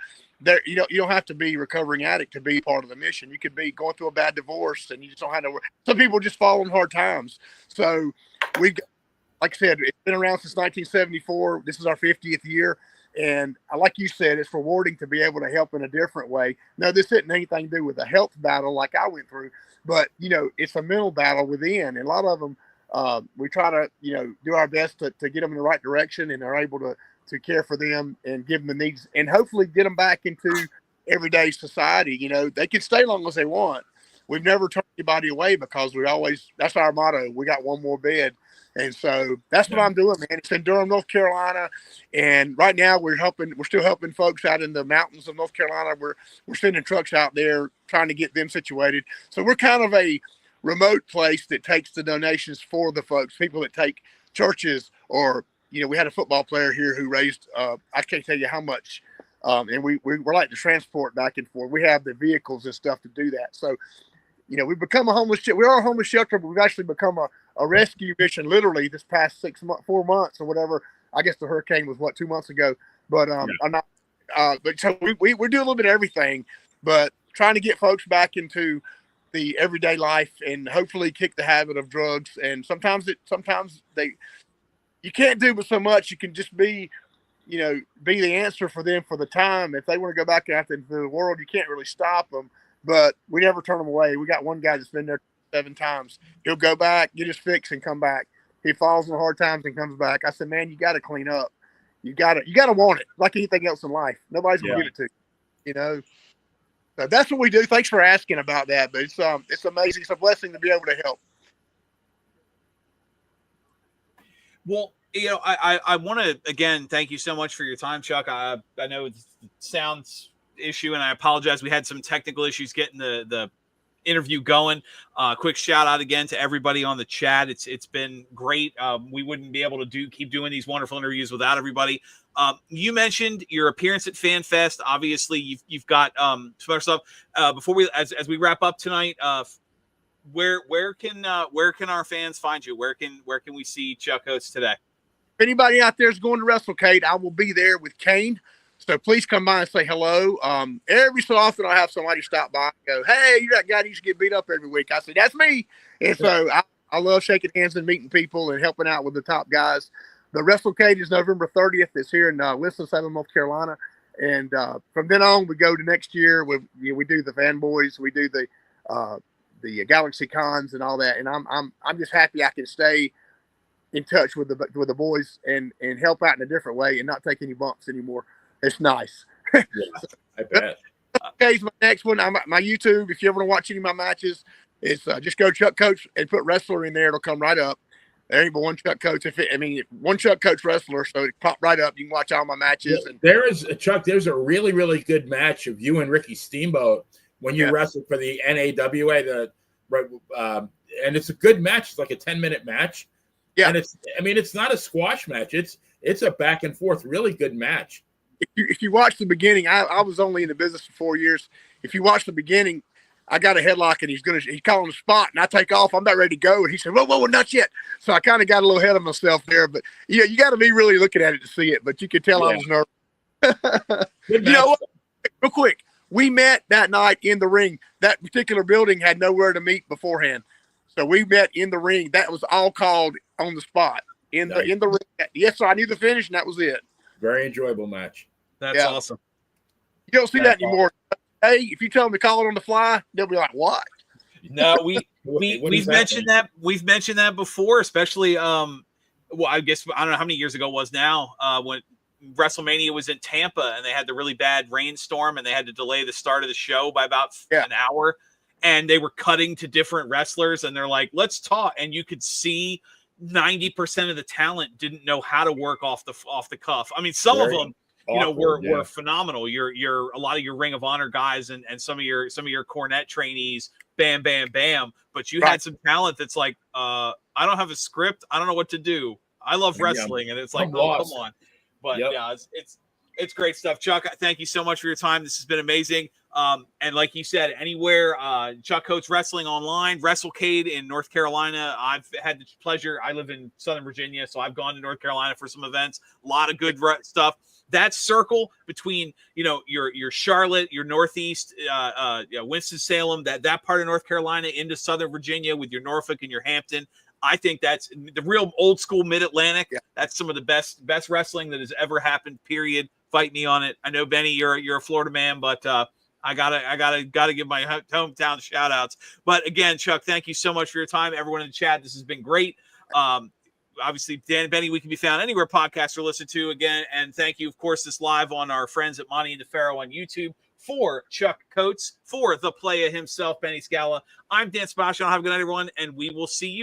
you don't have to be a recovering addict to be part of the mission. You could be going through a bad divorce and you just don't have to work. Some people just fall in hard times. So like I said, it's been around since 1974. This is our 50th year. And like you said, it's rewarding to be able to help in a different way. No, this isn't anything to do with a health battle like I went through, but it's a mental battle within. And a lot of them, we try to, do our best to get them in the right direction, and are able to care for them and give them the needs, and hopefully get them back into everyday society. They can stay long as they want. We've never turned anybody away, because that's our motto. We got one more bed. And so that's what I'm doing, man. It's in Durham, North Carolina. And right now we're still helping folks out in the mountains of North Carolina. We're sending trucks out there trying to get them situated. So we're kind of a remote place that takes the donations for the folks, people that take churches, or, we had a football player here who raised, I can't tell you how much. And we're like to transport back and forth. We have the vehicles and stuff to do that. So, we've become a homeless shelter. We are a homeless shelter, but we've actually become a rescue mission literally this past 4 months or whatever. I guess the hurricane was 2 months ago, but I'm not. But so we do a little bit of everything, but trying to get folks back into the everyday life and hopefully kick the habit of drugs. And sometimes you can't do but so much. You can just be the answer for them for the time. If they want to go back out into the world, you can't really stop them. But we never turn them away. We got one guy that's been there 7 times. He'll go back, get his fix, and come back. He falls in the hard times and comes back. I said, man, you got to clean up. You got to want it, like anything else in life. Nobody's gonna give it to you. So that's what we do. Thanks for asking about that. But it's amazing. It's a blessing to be able to help. Well, I want to again thank you so much for your time, Chuck. I know it sounds issue, and I apologize. We had some technical issues getting the interview going. Quick shout out again to everybody on the chat. It's been great. We wouldn't be able to keep doing these wonderful interviews without everybody. You mentioned your appearance at Fan Fest. Obviously, you've got some other stuff. Before as we wrap up tonight, where can our fans find you? Where can we see Chuck Oates today? If anybody out there is going to WrestleCade, I will be there with Kane. So please come by and say hello. Every so often I'll have somebody stop by and go, hey, you're that guy that used to get beat up every week. I say, that's me. And so I love shaking hands and meeting people and helping out with the top guys. The WrestleCade is November 30th. It's here in Winston-Salem, North Carolina. And from then on, we go to next year. We do the Fanboys. We do the Galaxy Cons and all that. And I'm just happy I can stay in touch with the boys and help out in a different way and not take any bumps anymore. It's nice. Yeah, I bet. Okay, my next one. My YouTube. If you ever want to watch any of my matches, it's just go Chuck Coates and put wrestler in there. It'll come right up. There ain't but one Chuck Coates. One Chuck Coates wrestler, so it pop right up. You can watch all my matches. Yeah, there's a really, really good match of you and Ricky Steamboat when you wrestled for the NAWA. And it's a good match. It's like a 10-minute match. Yeah, and it's not a squash match. It's a back and forth, really good match. If you watch the beginning, I was only in the business for 4 years. If you watch the beginning, I got a headlock and he's calling the spot and I take off. I'm about ready to go. And he said, whoa, not yet. So I kind of got a little ahead of myself there, but you got to be really looking at it to see it, but you could tell I was nervous. You know what? Real quick. We met that night in the ring. That particular building had nowhere to meet beforehand. So we met in the ring. That was all called on the spot in the ring. Yes, sir. I knew the finish and that was it. Very enjoyable match. That's awesome. You don't see that anymore. Hey, if you tell them to call it on the fly, they'll be like, "What?" No, we've mentioned that. We've mentioned that before, especially. Well, I guess I don't know how many years ago it was now when WrestleMania was in Tampa and they had the really bad rainstorm and they had to delay the start of the show by about an hour, and they were cutting to different wrestlers and they're like, "Let's talk," and you could see 90% of the talent didn't know how to work off the cuff. I mean, some of them. Were phenomenal. You're a lot of your Ring of Honor guys and some of your Cornette trainees, bam, bam, bam. But you had some talent that's like, I don't have a script. I don't know what to do. I love wrestling, and it's like, come on. But yeah, it's great stuff. Chuck, thank you so much for your time. This has been amazing. And like you said, anywhere, Chuck Coates Wrestling online, WrestleCade in North Carolina. I've had the pleasure. I live in Southern Virginia, so I've gone to North Carolina for some events. A lot of good stuff. That circle between, your Charlotte, your Northeast, Winston-Salem, that part of North Carolina into Southern Virginia with your Norfolk and your Hampton. I think that's the real old school Mid-Atlantic. Yeah. That's some of the best wrestling that has ever happened, period, fight me on it. I know, Benny, you're a Florida man, but I gotta give my hometown shout outs. But again, Chuck, thank you so much for your time. Everyone in the chat, this has been great. Obviously, Dan and Benny, we can be found anywhere podcasts are listened to again. And thank you, of course, this live on our friends at Monte The Pharaoh on YouTube. For Chuck Coates, for the playa himself, Benny Scala, I'm Dan Sebastian. Have a good night, everyone, and we will see you.